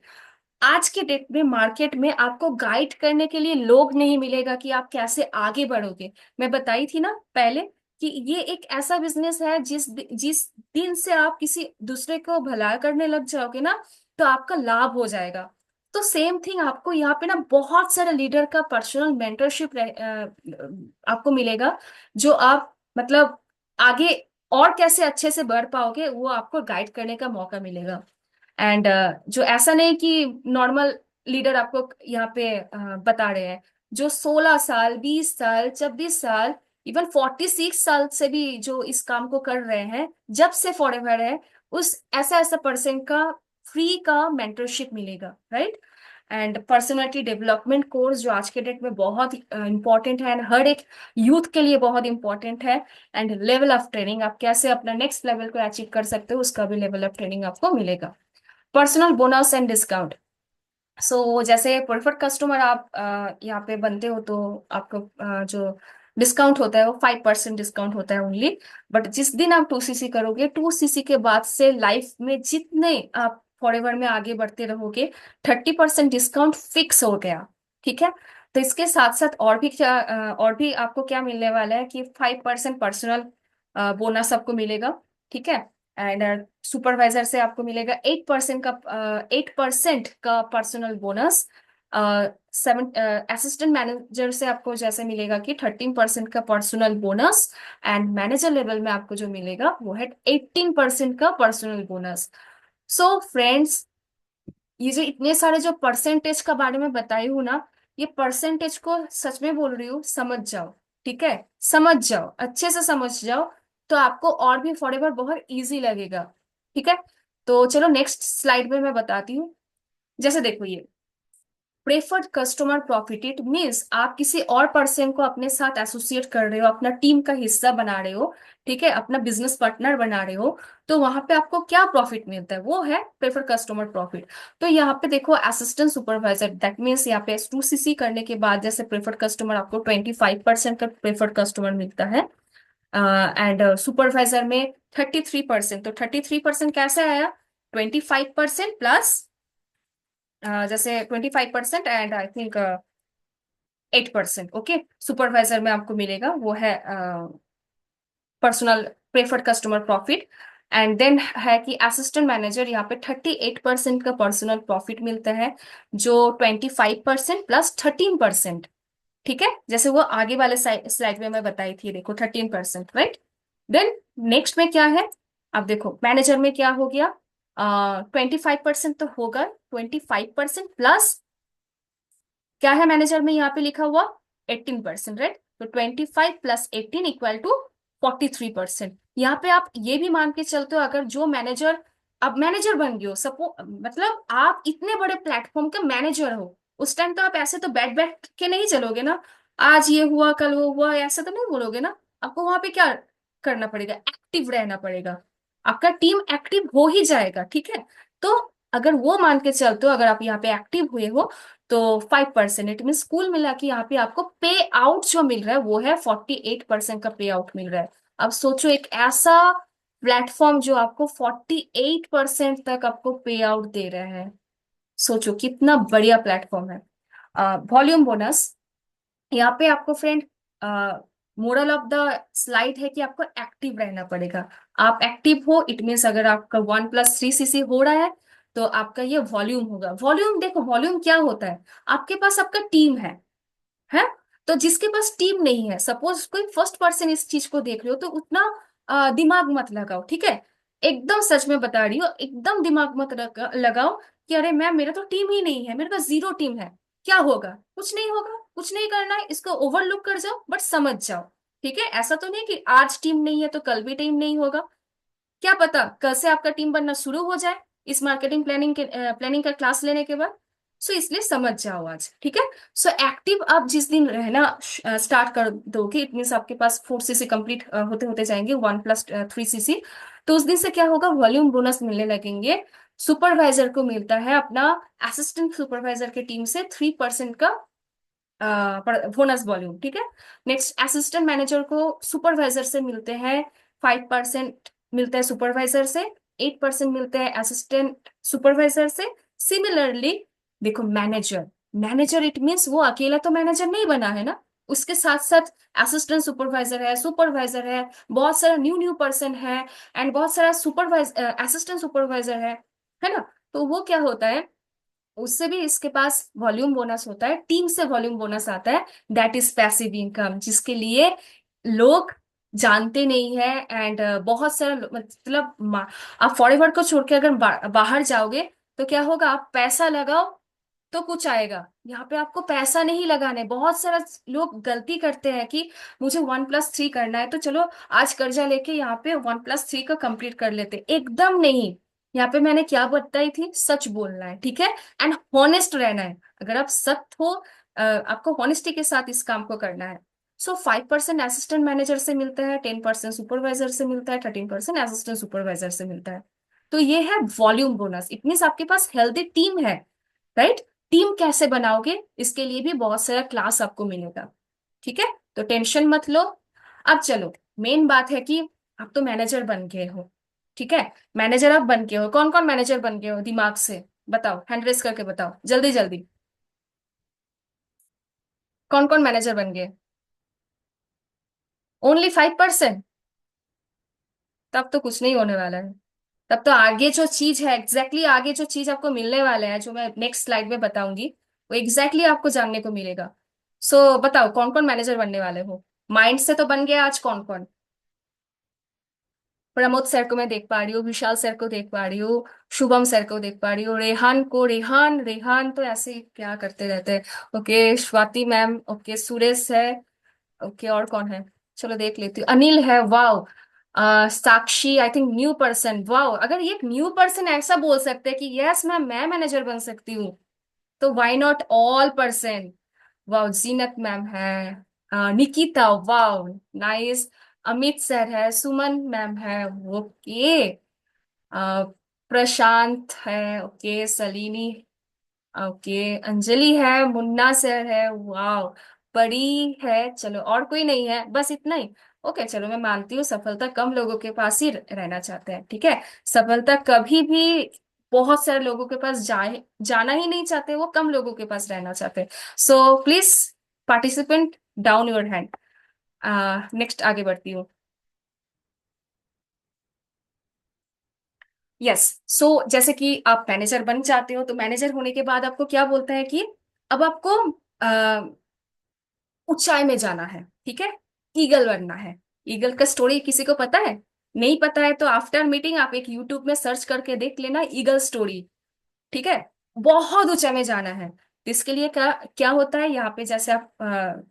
आज के डेट में मार्केट में आपको गाइड करने के लिए लोग नहीं मिलेगा कि आप कैसे आगे बढ़ोगे। मैं बताई थी ना पहले कि ये एक ऐसा बिजनेस है जिस दिन से आप किसी दूसरे को भला करने लग जाओगे ना, तो आपका लाभ हो जाएगा। तो सेम थिंग आपको यहाँ पे ना बहुत सारे लीडर का पर्सनल मेंटरशिप आपको मिलेगा, जो आप मतलब आगे और कैसे अच्छे से बढ़ पाओगे वो आपको गाइड करने का मौका मिलेगा। एंड जो ऐसा नहीं कि नॉर्मल लीडर आपको यहाँ पे बता रहे हैं, जो 16 साल 20 साल 26 साल इवन 46 साल से भी जो इस काम को कर रहे हैं, जब से फॉरएवर है, उस ऐसा ऐसा पर्सन का फ्री का मेंटरशिप मिलेगा, right. And personality development course जो आज के डेट में बहुत इंपॉर्टेंट है एंड हर एक यूथ के लिए बहुत इंपॉर्टेंट है। एंड लेवल ऑफ ट्रेनिंग, आप कैसे अपना नेक्स्ट लेवल को अचीव कर सकते हो उसका भी लेवल ऑफ ट्रेनिंग आपको मिलेगा। Personal bonus and discount. So जैसे प्रेफर्ड कस्टमर आप यहाँ पे बनते हो, तो आपको जो डिस्काउंट होता है वो 5% डिस्काउंट होता है ओनली। बट जिस दिन आप 2cc करोगे, 2cc के बाद से लाइफ में जितने आप फॉरएवर में आगे बढ़ते रहोगे, 30% डिस्काउंट फिक्स हो गया। ठीक है। तो इसके साथ साथ और भी क्या और भी आपको क्या मिलने वाला है कि 5% पर्सनल बोनस आपको मिलेगा। ठीक है। एंड सुपरवाइजर से आपको मिलेगा 8% का पर्सनल बोनस। 7 असिस्टेंट मैनेजर से आपको जैसे मिलेगा कि 13% का personal bonus. And manager level में आपको जो मिलेगा वो है 18% का पर्सनल बोनस। सो फ्रेंड्स, ये जो इतने सारे जो परसेंटेज का बारे में बताई हूँ ना, ये परसेंटेज को सच में बोल रही हूँ, समझ जाओ। ठीक है। समझ जाओ, अच्छे से समझ जाओ, तो आपको और भी फॉरएवर बहुत इजी लगेगा। ठीक है। तो चलो नेक्स्ट स्लाइड में मैं बताती हूँ। जैसे देखो, ये preferred customer profit, it means आप किसी और पर्सन को अपने साथ एसोसिएट कर रहे हो, अपना टीम का हिस्सा बना रहे हो, ठीक है, अपना बिजनेस पार्टनर बना रहे हो। तो वहां पे आपको क्या प्रॉफिट मिलता है, वो है प्रेफर्ड कस्टमर प्रॉफिट। तो यहाँ पे देखो, असिस्टेंट सुपरवाइजर, दैट मीन्स यहाँ पे 2cc करने के बाद जैसे प्रेफर्ड कस्टमर आपको 25% का प्रेफर्ड कस्टमर मिलता है। एंड सुपरवाइजर में 33%। तो 33% कैसे आया? 25% प्लस जैसे 25% and I think 8%। Okay. Supervisor में आपको मिलेगा वो है personal preferred customer profit. And then है कि असिस्टेंट मैनेजर, यहाँ पे 38% का पर्सनल प्रॉफिट मिलता है, जो 25% प्लस 13%। ठीक है, जैसे वो आगे वाले स्लाइड में मैं बताई थी, देखो 13%, राइट। देन नेक्स्ट में क्या है, अब देखो मैनेजर में क्या हो गया, 25% तो होगा, 25% प्लस क्या है मैनेजर में यहाँ पे लिखा हुआ, 18%, राइट। तो 25 + 18 = 43%। यहाँ पे आप ये भी मान के चलते हो, अगर जो मैनेजर, अब मैनेजर बन गए हो, सपो मतलब आप इतने बड़े प्लेटफॉर्म के मैनेजर हो, उस टाइम तो आप ऐसे तो बैठ बैठ के नहीं चलोगे ना, आज ये हुआ कल वो हुआ ऐसा तो नहीं बोलोगे ना। आपको वहां पे क्या करना पड़ेगा, एक्टिव रहना पड़ेगा, आपका टीम एक्टिव हो ही जाएगा। ठीक है। तो अगर वो मान के चलते हो, अगर आप यहाँ पे एक्टिव हुए हो, तो 5%, इट मीन स्कूल मिला के यहाँ पे आपको पे आउट जो मिल रहा है वो है 48% का पे आउट मिल रहा है। अब सोचो, एक ऐसा प्लेटफॉर्म जो आपको 48% तक आपको पे आउट दे रहा है, सोचो कितना बढ़िया प्लेटफॉर्म है। वॉल्यूम बोनस, यहाँ पे आपको friend, moral of the slide है कि आपको एक्टिव रहना पड़ेगा। आप एक्टिव हो, इट मीन्स अगर आपका 1 + 3cc हो रहा है, तो आपका ये वॉल्यूम होगा। वॉल्यूम देखो, वॉल्यूम क्या होता है, आपके पास आपका टीम है तो जिसके पास टीम नहीं है, सपोज कोई फर्स्ट पर्सन इस चीज को देख रहे हो, तो उतना दिमाग मत लगाओ, ठीक है। एकदम सच में बता रही हो, एकदम दिमाग मत लगाओ कि अरे मैम मेरा तो टीम ही नहीं है, मेरा तो जीरो टीम है, क्या होगा? कुछ नहीं होगा, कुछ नहीं करना है, इसको ओवरलुक कर जाओ, बट समझ जाओ, ठीक है। ऐसा तो नहीं कि आज टीम नहीं है तो कल भी टीम नहीं होगा, क्या पता कल से आपका टीम बनना शुरू हो जाए इस मार्केटिंग प्लानिंग का क्लास लेने के बाद। सो इसलिए समझ जाओ आज, ठीक है। सो एक्टिव आप जिस दिन रहना स्टार्ट कर दोगे, इट मीन्स आपके पास 4 CC कंप्लीट होते होते जाएंगे, 1+3 CC। तो उस दिन से क्या होगा, वॉल्यूम बोनस मिलने लगेंगे। सुपरवाइजर को मिलता है अपना असिस्टेंट सुपरवाइजर के टीम से 3% का बोनस वॉल्यूम, ठीक है। नेक्स्ट असिस्टेंट मैनेजर को सुपरवाइजर से मिलते हैं 5% मिलता है, सुपरवाइजर से 8% मिलते हैं असिस्टेंट सुपरवाइजर से। सिमिलरली देखो मैनेजर, मैनेजर इट मीन्स वो अकेला तो मैनेजर नहीं बना है ना, उसके साथ साथ असिस्टेंट सुपरवाइजर है, सुपरवाइजर है, बहुत सारा न्यू न्यू पर्सन है, एंड बहुत सारा असिस्टेंट सुपरवाइजर है ना। तो वो क्या होता है, उससे भी इसके पास वॉल्यूम बोनस होता है, टीम से वॉल्यूम बोनस आता है, दैट इज पैसिव इनकम, जिसके लिए लोग जानते नहीं है। एंड बहुत सारा मतलब आप फॉरेवर को छोड़ के अगर बाहर जाओगे तो क्या होगा, आप पैसा लगाओ तो कुछ आएगा, यहाँ पे आपको पैसा नहीं लगाना है। बहुत सारा लोग गलती करते हैं कि मुझे 1+3 करना है तो चलो आज कर्जा लेके यहाँ पे 1+3 का कंप्लीट कर लेते, एकदम नहीं। यहाँ पे मैंने क्या बताई थी, सच बोलना है, ठीक है। एंड हॉनेस्ट रहना है, अगर आप सख्त हो, आपको हॉनेस्टी के साथ इस काम को करना है। सो 5% असिस्टेंट मैनेजर से मिलता है, 10% सुपरवाइजर से मिलता है, 13% असिस्टेंट सुपरवाइजर से मिलता है। तो ये है वॉल्यूम बोनस, इट मीन्स आपके पास हेल्दी टीम है, राइट। टीम कैसे बनाओगे इसके लिए भी बहुत सारा क्लास आपको मिलेगा, ठीक है। तो टेंशन मत लो। अब चलो, मेन बात है कि आप तो मैनेजर बन गए हो, ठीक है। मैनेजर आप बन गए हो, कौन कौन मैनेजर बन गए हो दिमाग से बताओ, हैंड रेस करके बताओ जल्दी जल्दी, कौन कौन मैनेजर बन गए? ओनली 5%? तब तो कुछ नहीं होने वाला है। तब तो आगे जो चीज है, आगे जो चीज आपको मिलने वाला है, जो मैं नेक्स्ट स्लाइड में बताऊंगी, वो आपको जानने को मिलेगा। सो बताओ कौन कौन मैनेजर बनने वाले हो? माइंड से तो बन गया आज कौन कौन। प्रमोद सर को मैं देख पा रही हूँ, विशाल सर को देख पा रही हूँ, शुभम सर को देख पा रही हूँ, रेहान रेहान तो ऐसे ही क्या करते रहते हैं। Okay Swati ma'am, okay Suresh है, ओके और कौन है, चलो देख लेती हूँ, अनिल है, wow. Sakshi I think new person, wow. अगर ये एक न्यू पर्सन ऐसा बोल सकते हैं कि यस मैम मैं मैनेजर बन सकती हूँ, तो why not all person. Wow, Zeenat ma'am है, Nikita, wow nice, Amit sir है, सुमन मैम है, ओके, प्रशांत है, ओके, सलीनी, ओके, अंजलि है, मुन्ना सर है, वाओ, परी है, चलो और कोई नहीं है, बस इतना ही। ओके चलो, मैं मानती हूँ सफलता कम लोगों के पास ही रहना चाहते हैं, ठीक है। सफलता कभी भी बहुत सारे लोगों के पास जाना ही नहीं चाहते, वो कम लोगों के पास रहना चाहते हैं। So please participant down your hand. Next आगे बढ़ती हूँ। यस। सो जैसे कि आप मैनेजर बन जाते हो, तो मैनेजर होने के बाद आपको क्या बोलता है कि अब आपको ऊंचाई में जाना है, ठीक है, ईगल बनना है। ईगल का स्टोरी किसी को पता है? नहीं पता है तो आफ्टर मीटिंग आप एक यूट्यूब में सर्च करके देख लेना, ईगल स्टोरी, ठीक है। बहुत ऊंचाई में जाना है, तो इसके लिए क्या क्या होता है यहाँ पे, जैसे आप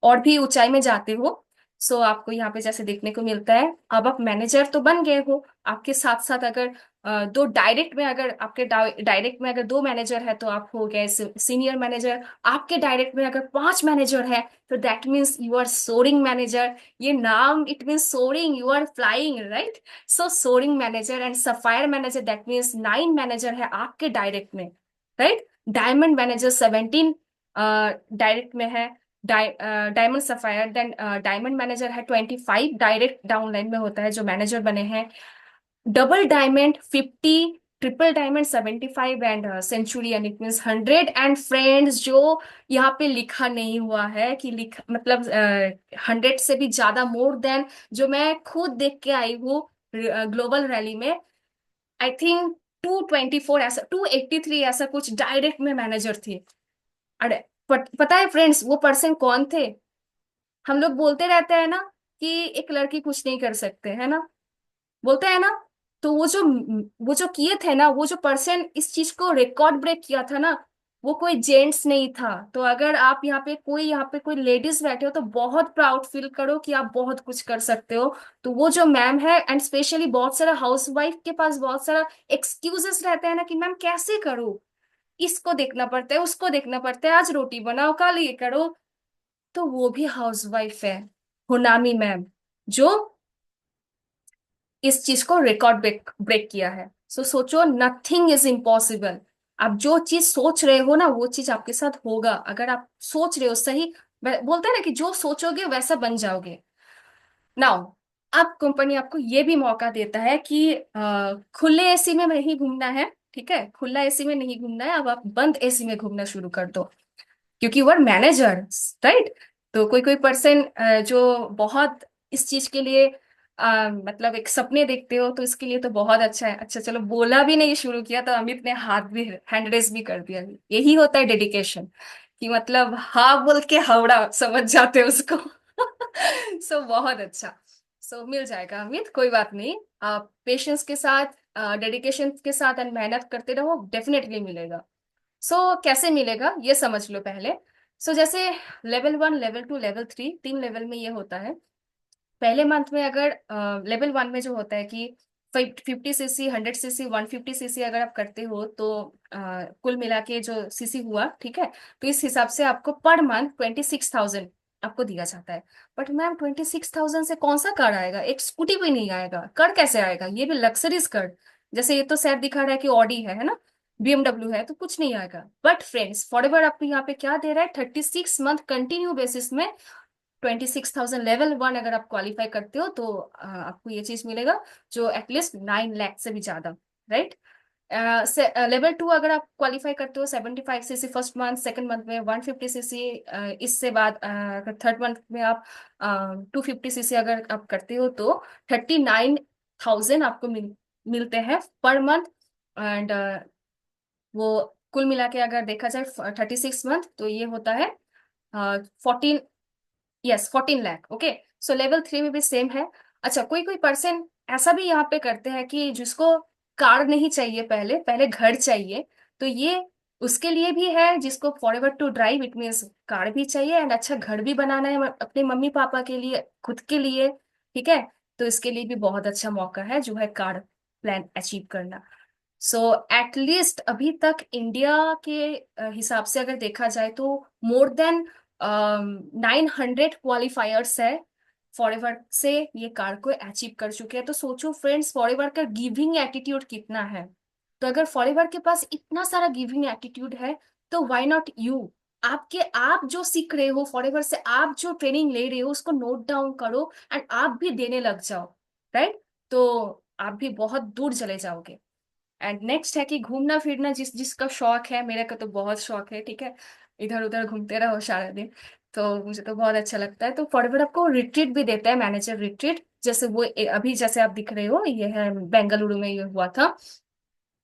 और भी ऊंचाई में जाते हो। सो आपको यहाँ पे जैसे देखने को मिलता है, अब आप मैनेजर तो बन गए हो, आपके साथ साथ अगर दो डायरेक्ट में, अगर आपके डायरेक्ट में अगर 2 मैनेजर है तो आप हो गए सीनियर मैनेजर। आपके डायरेक्ट में अगर 5 मैनेजर है तो that means you are soaring manager. ये नाम it means soaring, you are flying, right. So soaring manager and sapphire manager, that means 9 manager है आपके डायरेक्ट में, राइट। डायमंड मैनेजर 17 डायरेक्ट में है, diamond sapphire, then diamond manager है 25 direct downline में होता है जो मैनेजर बने हैं। Double diamond 50, triple diamond 75 and Centurion it means 100। And friends, जो यहाँ पे लिखा नहीं हुआ है कि लिख मतलब 100 से भी ज्यादा, मोर देन, जो मैं खुद देख के आई हूँ ग्लोबल रैली में, आई थिंक 224 ऐसा, 283 ऐसा कुछ डायरेक्ट में मैनेजर थे। पता है फ्रेंड्स वो पर्सन कौन थे? हम लोग बोलते रहते हैं ना कि एक लड़की कुछ नहीं कर सकते, है ना, बोलते हैं ना। तो वो जो किए थे ना, वो जो पर्सन इस चीज को रिकॉर्ड ब्रेक किया था ना, वो कोई जेंट्स नहीं था। तो अगर आप यहाँ पे कोई लेडीज बैठे हो तो बहुत प्राउड फील करो कि आप बहुत कुछ कर सकते हो। तो वो जो मैम है, एंड स्पेशली बहुत सारा हाउसवाइफ के पास बहुत सारा एक्सक्यूजेस रहते हैं ना कि मैम कैसे करूँ, इसको देखना पड़ता है, उसको देखना पड़ता है, आज रोटी बनाओ कल ये करो। तो वो भी हाउसवाइफ है, होनामी मैम, जो इस चीज को रिकॉर्ड ब्रेक ब्रेक किया है। सो सोचो, नथिंग इज इम्पॉसिबल। आप जो चीज सोच रहे हो ना, वो चीज आपके साथ होगा, अगर आप सोच रहे हो सही। बोलते हैं ना कि जो सोचोगे वैसा बन जाओगे। नाउ, अब कंपनी आपको ये भी मौका देता है कि खुले एसी में नहीं घूमना है, ठीक है, खुला एसी में नहीं घूमना है, अब आप बंद एसी में घूमना शुरू कर दो, क्योंकि वो मैनेजर, राइट। तो कोई कोई पर्सन जो बहुत इस चीज के लिए मतलब एक सपने देखते हो, तो इसके लिए तो बहुत अच्छा है। अच्छा चलो, बोला भी नहीं शुरू किया तो अमित ने हाथ भी हैंड रेस भी कर दिया। यही होता है डेडिकेशन, कि मतलब हाँ बोल के हावड़ा समझ जाते हो उसको। सो बहुत अच्छा। सो मिल जाएगा अमित, कोई बात नहीं। आप पेशेंस के साथ, डेडिकेशन के साथ एंड मेहनत करते रहो, डेफिनेटली मिलेगा। कैसे मिलेगा ये समझ लो पहले। जैसे लेवल 1, लेवल 2, लेवल 3, 3 लेवल में ये होता है। पहले मंथ में अगर लेवल 1 में जो होता है कि 50 सीसी, 100 सीसी, 150 सीसी अगर आप करते हो तो कुल मिला के जो सीसी हुआ, ठीक है। तो इस हिसाब से आपको पर मंथ 26,000 आपको दिया जाता है। बट मैम 26,000 से कौन सा कार आएगा? एक स्कूटी भी नहीं आएगा, कार कैसे आएगा, ये भी लग्जरीज कार। जैसे ये तो शायद दिखा रहा है कि ऑडी है ना, बीएमडब्ल्यू है, तो कुछ नहीं आएगा। बट फ्रेंड्स, फॉरएवर आपको यहाँ पे क्या दे रहा है, 36 मंथ कंटिन्यू बेसिस में 26,000 लेवल 1 अगर आप क्वालिफाई करते हो तो आपको ये चीज मिलेगा, जो एटलीस्ट 9 लाख से भी ज्यादा, राइट। लेवल 2 अगर आप क्वालिफाई करते हो, 75 CC first month, second month में 150 सीसी, इससे बाद थर्ड मंथ में आप 250 सीसी अगर आप करते हो तो 39,000 आपको मिलते हैं पर मंथ। एंड वो कुल मिला के अगर देखा जाए 36 मंथ, तो ये होता है 14, यस 14 लाख। ओके। लेवल 3 में भी सेम है। अच्छा, कोई कोई पर्सन ऐसा भी यहाँ पे करते हैं कि जिसको कार नहीं चाहिए, पहले पहले घर चाहिए। तो ये उसके लिए भी है, जिसको forever to drive, it means car भी चाहिए एंड अच्छा घर भी बनाना है अपने मम्मी पापा के लिए, खुद के लिए, ठीक है। तो इसके लिए भी बहुत अच्छा मौका है, जो है कार प्लान अचीव करना। एटलीस्ट अभी तक इंडिया के हिसाब से अगर देखा जाए तो मोर देन 900 क्वालिफायर्स है फॉरएवर से, ये कार को अचीव कर चुके हैं। तो सोचो फ्रेंड्स, फॉरएवर का गिविंग एटीट्यूड कितना है। तो अगर फॉरएवर के पास इतना सारा गिविंग एटीट्यूड है, तो व्हाई नॉट यू? आप जो सीख रहे हो फॉरएवर से, आप जो ट्रेनिंग ले रहे हो, उसको नोट डाउन करो एंड आप भी देने लग जाओ, राइट। तो आप भी बहुत दूर चले जाओगे। एंड नेक्स्ट है कि घूमना फिरना, जिसका शौक है, मेरे का तो बहुत शौक है, ठीक है, इधर उधर घूमते रहो सारा दिन। तो मुझे तो बहुत अच्छा लगता है। तो फॉरवर्ड आपको रिट्रीट भी देता है, मैनेजर रिट्रीट, जैसे वो अभी जैसे आप दिख रहे हो, ये है बेंगलुरु में ये हुआ था।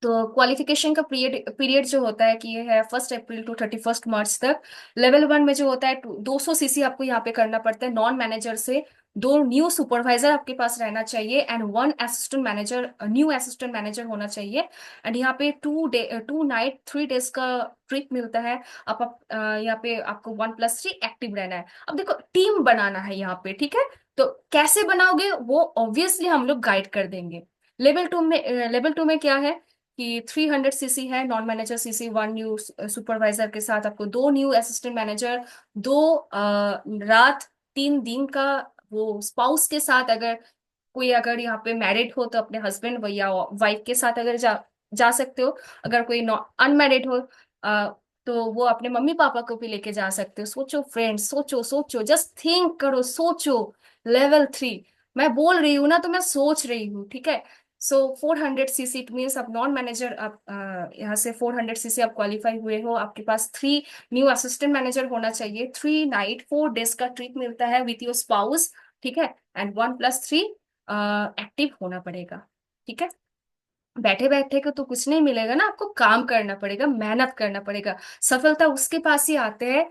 तो क्वालिफिकेशन का पीरियड पीरियड जो होता है कि ये है 1 अप्रैल टू 31 मार्च तक। लेवल 1 में जो होता है 200 सीसी आपको यहाँ पे करना पड़ता है नॉन मैनेजर से। 2 न्यू सुपरवाइजर आपके पास रहना चाहिए and 1 assistant manager, new assistant manager होना चाहिए। एंड यहाँ पे 2 नाइट 3 डेज का ट्रिप मिलता है। यहाँ पे आपको 1+3 एक्टिव रहना है। अब देखो, टीम बनाना है यहाँ पे, ठीक है। तो कैसे बनाओगे वो ऑब्वियसली हम लोग गाइड कर देंगे। लेवल 2 में क्या है कि 300 सीसी है non manager CC, 1 new supervisor के साथ आपको 2 न्यू असिस्टेंट मैनेजर, 2 रात 3 दिन का वो स्पाउस के साथ, अगर कोई अगर यहाँ पे मैरिड हो तो अपने हस्बैंड या वाइफ के साथ अगर जा जा सकते हो। अगर कोई अनमैरिड हो अ, तो वो अपने मम्मी पापा को भी लेके जा सकते हो। सोचो फ्रेंड्स, सोचो सोचो, जस्ट थिंक करो, सोचो। लेवल 3, मैं बोल रही हूँ ना तो मैं सोच रही हूँ, ठीक है। 400 सीसी, इट मीन्स आप नॉन मैनेजर, आप यहाँ से 400 सीसी आप क्वालिफाई हुए हो, आपके पास 3 न्यू असिस्टेंट मैनेजर होना चाहिए, 3 नाइट 4 डेज का ट्रिप मिलता है विथ योर स्पाउस, ठीक है। एंड 1+3 एक्टिव होना पड़ेगा, ठीक है। बैठे बैठे को तो कुछ नहीं मिलेगा ना, आपको काम करना पड़ेगा, मेहनत करना पड़ेगा। सफलता उसके पास ही आते हैं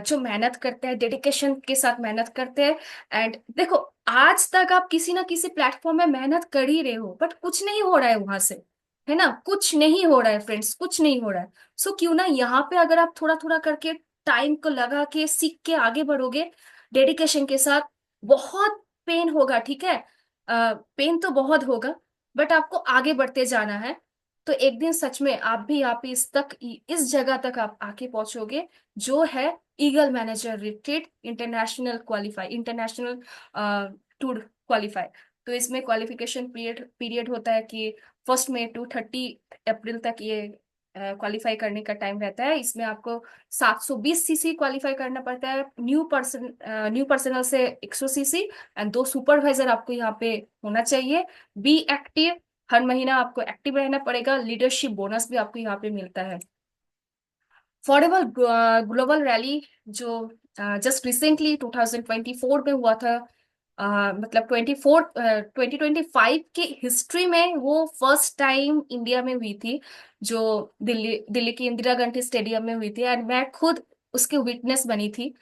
जो मेहनत करते हैं, डेडिकेशन के साथ मेहनत करते हैं। एंड देखो, आज तक आप किसी ना किसी प्लेटफॉर्म में मेहनत कर ही रहे हो, बट कुछ नहीं हो रहा है वहां से, है ना, कुछ नहीं हो रहा है फ्रेंड्स, कुछ नहीं हो रहा है। सो क्यों ना यहाँ पे अगर आप थोड़ा थोड़ा करके टाइम को लगा के सीख के आगे बढ़ोगे डेडिकेशन के साथ, बहुत पेन होगा, ठीक है, पेन तो बहुत होगा, बट आपको आगे बढ़ते जाना है। तो एक दिन सच में आप भी इस जगह तक आप आके पहुंचोगे, जो है eagle manager retreat international tour qualify. तो इसमें क्वालिफिकेशन पीरियड होता है कि 1 मई टू 30 अप्रैल तक ये क्वालिफाई करने का टाइम रहता है। इसमें आपको 720 सीसी क्वालिफाई करना पड़ता है, न्यू पर्सनल से 100 सीसी, एंड 2 सुपरवाइजर आपको यहाँ पे होना चाहिए। बी एक्टिव, हर महीना आपको एक्टिव रहना पड़ेगा। लीडरशिप बोनस भी आपको यहाँ पे मिलता है। अफोर्डेबल ग्लोबल रैली जो जस्ट रिसेंटली 2024 में हुआ था, मतलब 2025 की हिस्ट्री में वो फर्स्ट टाइम इंडिया में हुई थी, जो दिल्ली दिल्ली की इंदिरा गांधी स्टेडियम में हुई थी, एंड मैं खुद उसके विटनेस बनी थी।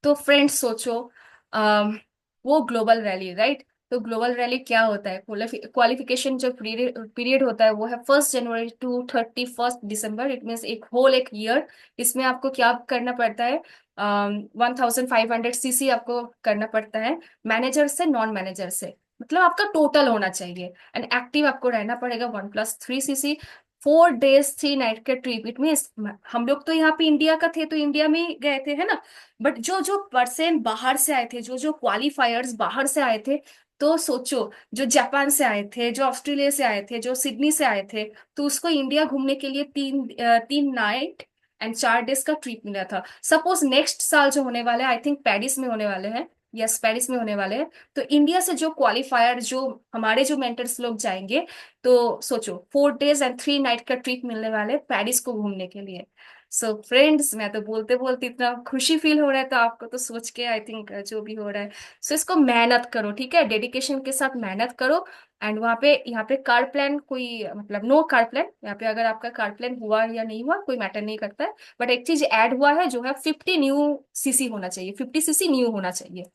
तो फ्रेंड्स सोचो, अम, वो ग्लोबल रैली, राइट। तो ग्लोबल रैली क्या होता है, क्वालिफिकेशन जो पीरियड होता है वो है 1 जनवरी टू 31 दिसंबर, इट मीन्स एक ईयर। इसमें आपको क्या करना पड़ता है, 1500 सीसी आपको करना पड़ता है, मैनेजर से नॉन मैनेजर से, मतलब आपका टोटल होना चाहिए। एंड एक्टिव आपको रहना पड़ेगा 1+3 सीसी। 4 डेज 3 नाइट का ट्रिप, इट मीन्स हम लोग तो यहाँ पे इंडिया का थे तो इंडिया में ही गए थे, है ना, बट जो जो पर्सन बाहर से आए थे, जो जो क्वालिफायर्स बाहर से आए थे, तो सोचो, जो जापान से आए थे, जो ऑस्ट्रेलिया से आए थे, जो सिडनी से आए थे, तो उसको इंडिया घूमने के लिए 3 नाइट एंड 4 डेज का ट्रिप मिला था। सपोज नेक्स्ट साल जो होने वाला है, आई थिंक पेरिस में होने वाले हैं, यस पेरिस में होने वाले हैं, तो इंडिया से जो क्वालिफायर, जो हमारे जो मेंटर्स लोग जाएंगे, तो सोचो 4 डेज एंड 3 नाइट का ट्रिप मिलने वाले पेरिस को घूमने के लिए। सो फ्रेंड्स, मैं तो बोलते बोलते इतना खुशी फील हो रहा है, तो आपको तो सोच के आई थिंक जो भी हो रहा है। सो इसको मेहनत करो, ठीक है, डेडिकेशन के साथ मेहनत करो। एंड वहाँ पे, यहाँ पे कार प्लान कोई मतलब नो कार प्लान, यहाँ पे अगर आपका कार प्लान हुआ या नहीं हुआ कोई मैटर नहीं करता है, बट एक चीज ऐड हुआ है जो है 50 न्यू सीसी होना चाहिए, 50 सीसी न्यू होना चाहिए।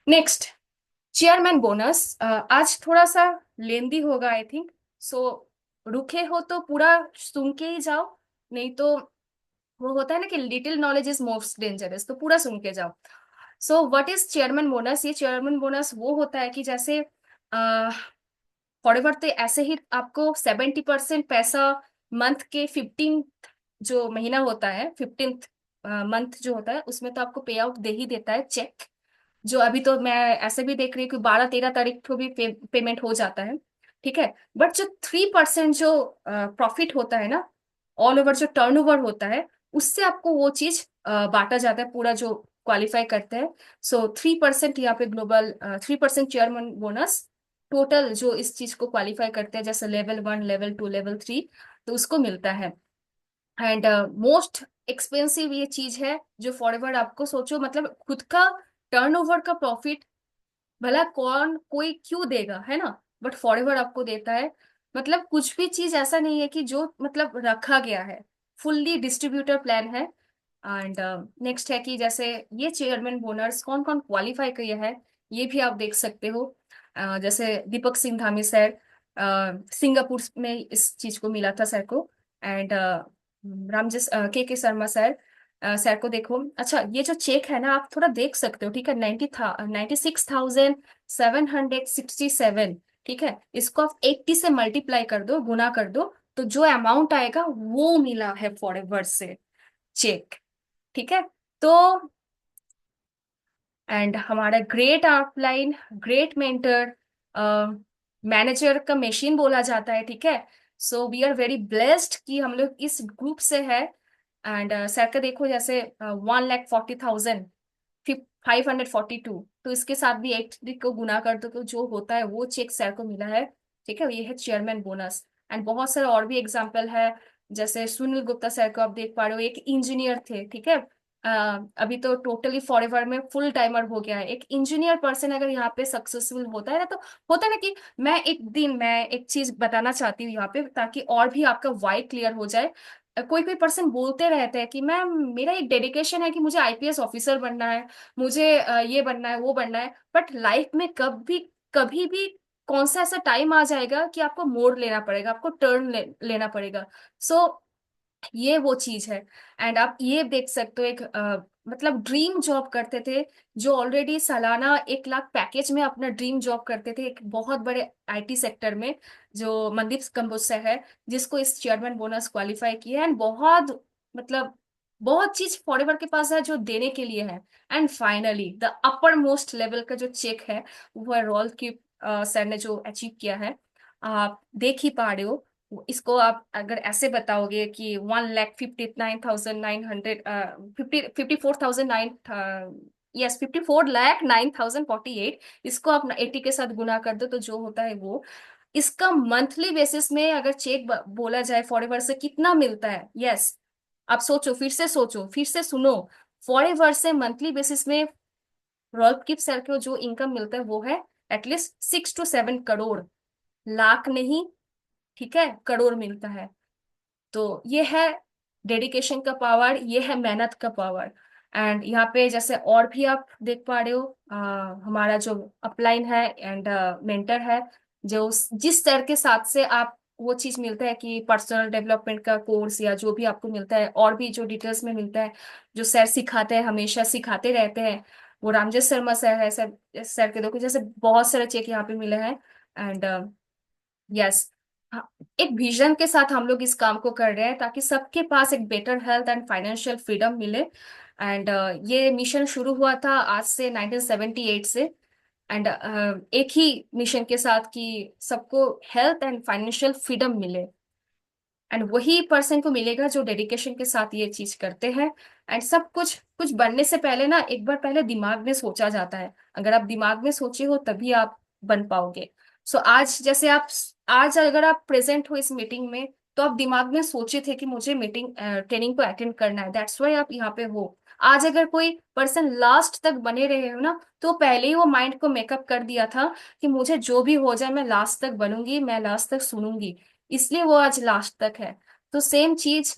Next, chairman bonus. आज थोड़ा सा लेंदी होगा आई थिंक, सो रुके हो तो पूरा सुन के ही जाओ, नहीं तो वो होता है ना कि little knowledge is most dangerous, तो पूरा सुन के जाओ। So what is chairman bonus? ये चेयरमैन बोनस वो होता है कि जैसे फॉरएवर तो ऐसे ही आपको 70% पैसा मंथ के 15th, जो महीना होता है 15th मंथ जो होता है, उसमें तो आपको पे आउट दे ही देता है चेक। जो अभी तो मैं ऐसे भी देख रही हूँ कि 12-13 तारीख को भी पेमेंट हो जाता है, ठीक है। बट जो 3% जो प्रॉफिट होता है ना, ऑल ओवर जो टर्नओवर होता है, उससे आपको वो चीज बांटा जाता है, पूरा जो क्वालिफाई करते हैं। सो 3% यहाँ पे ग्लोबल, 3% चेयरमैन बोनस, टोटल जो इस चीज को क्वालिफाई करते हैं, जैसे लेवल 1, लेवल 2, लेवल 3, तो उसको मिलता है। एंड मोस्ट एक्सपेंसिव ये चीज है जो फॉरएवर, आपको सोचो, मतलब खुद का टर्नओवर का प्रॉफिट भला कौन कोई क्यों देगा, है ना, बट फॉरएवर आपको देता है। मतलब कुछ भी चीज ऐसा नहीं है कि जो मतलब रखा गया है, फुल्ली डिस्ट्रीब्यूटर प्लान है। एंड नेक्स्ट है कि जैसे ये चेयरमैन बोनस कौन कौन क्वालिफाई किया है, ये भी आप देख सकते हो। जैसे दीपक सिंह धामी सर, सिंगापुर में इस चीज को मिला था सर को। एंड रामजस के शर्मा सर, सर को देखो। अच्छा, ये जो चेक है ना, आप थोड़ा देख सकते हो, ठीक है, 96,767, ठीक है, इसको आप 80 से मल्टीप्लाई कर दो, गुना कर दो, तो जो अमाउंट आएगा वो मिला है फॉरएवर से चेक, ठीक है। तो एंड हमारा great outline, great mentor, manager का मशीन बोला जाता है, ठीक है। So we are very blessed कि हम लोग इस ग्रुप से है। एंड सर का देखो, जैसे 1,40,000 542, तो इसके साथ भी 8 को गुना कर दो, तो जो होता है वो चेक सर को मिला है, ठीक है, ये है चेयरमैन बोनस। एंड बहुत सारे और भी एग्जाम्पल है, जैसे सुनील गुप्ता सर को आप देख पा रहे हो, एक इंजीनियर थे, ठीक है, अभी तो टोटली फॉरएवर में फुल टाइमर हो गया है। एक इंजीनियर पर्सन अगर यहाँ पे सक्सेसफुल होता है ना, तो होता है ना कि मैं एक चीज बताना चाहती हूँ यहाँ पे, ताकि और भी आपका वाई क्लियर हो जाए। कोई कोई पर्सन बोलते रहते हैं कि मैम मेरा एक डेडिकेशन है कि मुझे आईपीएस ऑफिसर बनना है, मुझे ये बनना है वो बनना है, बट लाइफ में कभी भी कौन सा ऐसा टाइम आ जाएगा कि आपको मोड़ लेना पड़ेगा, आपको लेना पड़ेगा। सो ये वो चीज है। एंड आप ये देख सकते हो, एक मतलब ड्रीम जॉब करते थे, जो ऑलरेडी सालाना 1 लाख पैकेज में अपना ड्रीम जॉब करते थे एक बहुत बड़े आईटी सेक्टर में, जो मनदीप कंबोज है, जिसको इस चेयरमैन बोनस क्वालिफाई किया है। एंड बहुत मतलब बहुत चीज फॉरएवर के पास है जो देने के लिए है। And finally the upper most level का जो चेक है, वो है रॉल की सर ने जो अचीव किया है, आप देख ही पा रहे हो। इसको आप अगर ऐसे बताओगे कि 1,59,900 54,009, यस 54,09,048, इसको आप 80 के साथ गुना कर दो तो जो होता है वो, इसका मंथली बेसिस में अगर चेक बोला जाए फॉरएवर से कितना मिलता है। यस, आप सोचो, फिर से सोचो, फिर से सुनो। फॉरएवर से मंथली बेसिस में रॉल्फ किप सर को जो इनकम मिलता है वो है एटलीस्ट 6 to 7 करोड़। लाख नहीं, ठीक है, करोड़ मिलता है। तो ये है डेडिकेशन का पावर, ये है मेहनत का पावर। एंड यहाँ पे जैसे और भी आप देख पा रहे हो, हमारा जो अपलाइन है एंड मेंटर है, जो जिस स्तर के साथ से आप वो चीज मिलता है कि पर्सनल डेवलपमेंट का कोर्स या जो भी आपको मिलता है, और भी जो डिटेल्स में मिलता है, जो सर सिखाते हैं, हमेशा सिखाते रहते हैं, वो रामजेश शर्मा सर है। सर सर के देखो जैसे बहुत सारे चेक यहाँ पे मिले हैं। एंड यस, एक विजन के साथ हम लोग इस काम को कर रहे हैं, ताकि सबके पास एक better health and financial freedom मिले। एंड ये मिशन शुरू हुआ था आज से 1978 से। एंड एक ही मिशन के साथ कि सबको हेल्थ एंड फाइनेंशियल फ्रीडम मिले। एंड वही पर्सन को मिलेगा जो डेडिकेशन के साथ ये चीज करते हैं। एंड सब कुछ कुछ बनने से पहले ना एक बार पहले दिमाग में सोचा जाता है। अगर आप दिमाग में सोचे हो तभी आप बन पाओगे। सो आज जैसे आप आज अगर आप प्रेजेंट हो इस मीटिंग में, तो आप दिमाग में सोचे थे कि मुझे मीटिंग ट्रेनिंग को अटेंड करना है, दैट्स वाई आप यहाँ पे हो। आज अगर कोई पर्सन लास्ट तक बने रहे हो ना, तो पहले ही वो माइंड को मेकअप कर दिया था कि मुझे जो भी हो जाए मैं लास्ट तक बनूंगी, मैं लास्ट तक सुनूंगी, इसलिए वो आज लास्ट तक है। तो सेम चीज,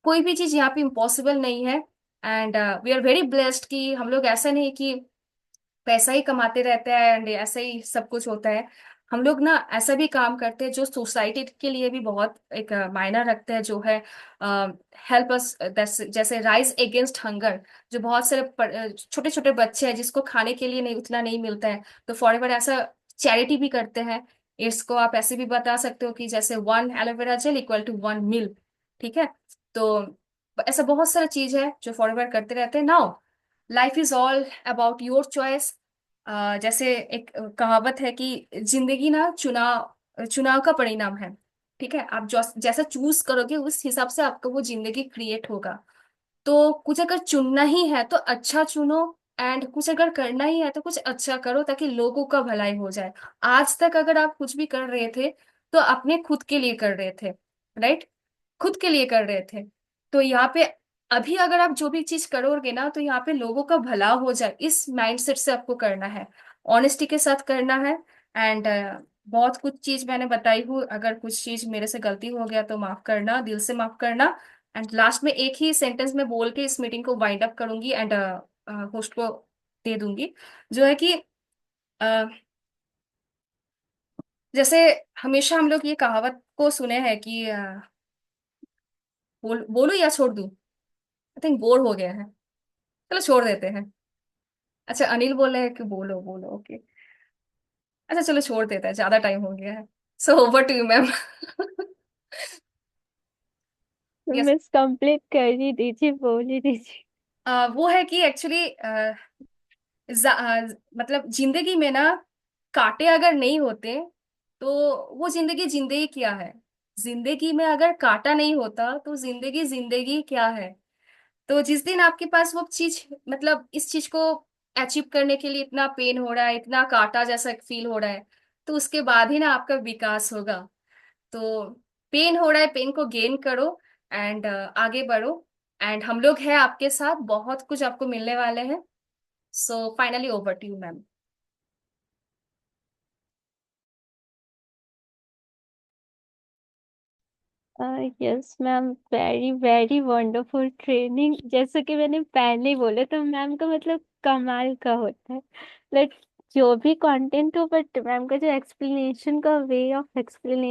कोई भी चीज यहाँ पे इम्पॉसिबल नहीं है। And we are very blessed कि हम लोग ऐसा नहीं कि पैसा ही कमाते रहते हैं एंड ऐसे ही सब कुछ होता है। हम लोग ना ऐसा भी काम करते हैं जो सोसाइटी के लिए भी बहुत एक मायना रखते हैं, जो है हेल्प अस, जैसे राइज अगेंस्ट हंगर। जो बहुत सारे छोटे छोटे बच्चे हैं जिसको खाने के लिए नहीं, उतना नहीं मिलता है, तो फॉरएवर ऐसा चैरिटी भी करते हैं। इसको आप ऐसे भी बता सकते हो कि जैसे 1 aloe vera gel equal to 1 milk, ठीक है। तो ऐसा बहुत सारा चीज है जो फॉरएवर करते रहते हैं। Now life is all about your choice. जैसे एक कहावत है कि जिंदगी ना चुनाव चुनाव का परिणाम है, ठीक है। आप जो जैसा चूज करोगे उस हिसाब से आपका वो जिंदगी क्रिएट होगा। तो कुछ अगर चुनना ही है तो अच्छा चुनो, एंड कुछ अगर करना ही है तो कुछ अच्छा करो, ताकि लोगों का भलाई हो जाए। आज तक अगर आप कुछ भी कर रहे थे तो अपने खुद के लिए कर रहे थे, राइट, खुद के लिए कर रहे थे। तो यहाँ पे अभी अगर आप जो भी चीज करोगे ना, तो यहाँ पे लोगों का भला हो जाए, इस माइंडसेट से आपको करना है, ऑनेस्टी के साथ करना है। एंड बहुत कुछ चीज मैंने बताई हूँ, अगर कुछ चीज मेरे से गलती हो गया तो माफ करना, दिल से माफ करना। एंड लास्ट में एक ही सेंटेंस में बोल के इस मीटिंग को वाइंड अप करूंगी एंड होस्ट को दे दूंगी, जो है कि अ, जैसे हमेशा हम लोग ये कहावत को सुने हैं कि बोलू या छोड़ दूं। आई थिंक बोर हो गया है, चलो छोड़ देते हैं। अच्छा, अनिल बोल रहे हैं कि बोलो बोलो, ओके। अच्छा चलो छोड़ देते हैं, ज्यादा टाइम हो गया है। So over to you ma'am. Yes, miss complete कर ही दीजिए, बोल ही दीजिए। वो है कि एक्चुअली मतलब जिंदगी में ना कांटे अगर नहीं होते तो वो जिंदगी जिंदगी क्या है। जिंदगी में अगर कांटा नहीं होता तो जिंदगी जिंदगी क्या है। तो जिस दिन आपके पास वो चीज, मतलब इस चीज को अचीव करने के लिए इतना पेन हो रहा है, इतना कांटा जैसा फील हो रहा है, तो उसके बाद ही ना आपका विकास होगा। तो पेन हो रहा है, पेन को गेन करो एंड आगे बढ़ो। एंड हम लोग हैं आपके साथ, बहुत कुछ आपको मिलने वाले हैं। So finally over to you ma'am. Yes ma'am, very very wonderful training, जैसे कि मैंने पहले ही बोला तो मैम का मतलब कमाल का होता है। लाइक जो भी कंटेंट हो, बट मैम का जो एक्सप्लेनेशन का वे ऑफ एक्सप्लेनेशन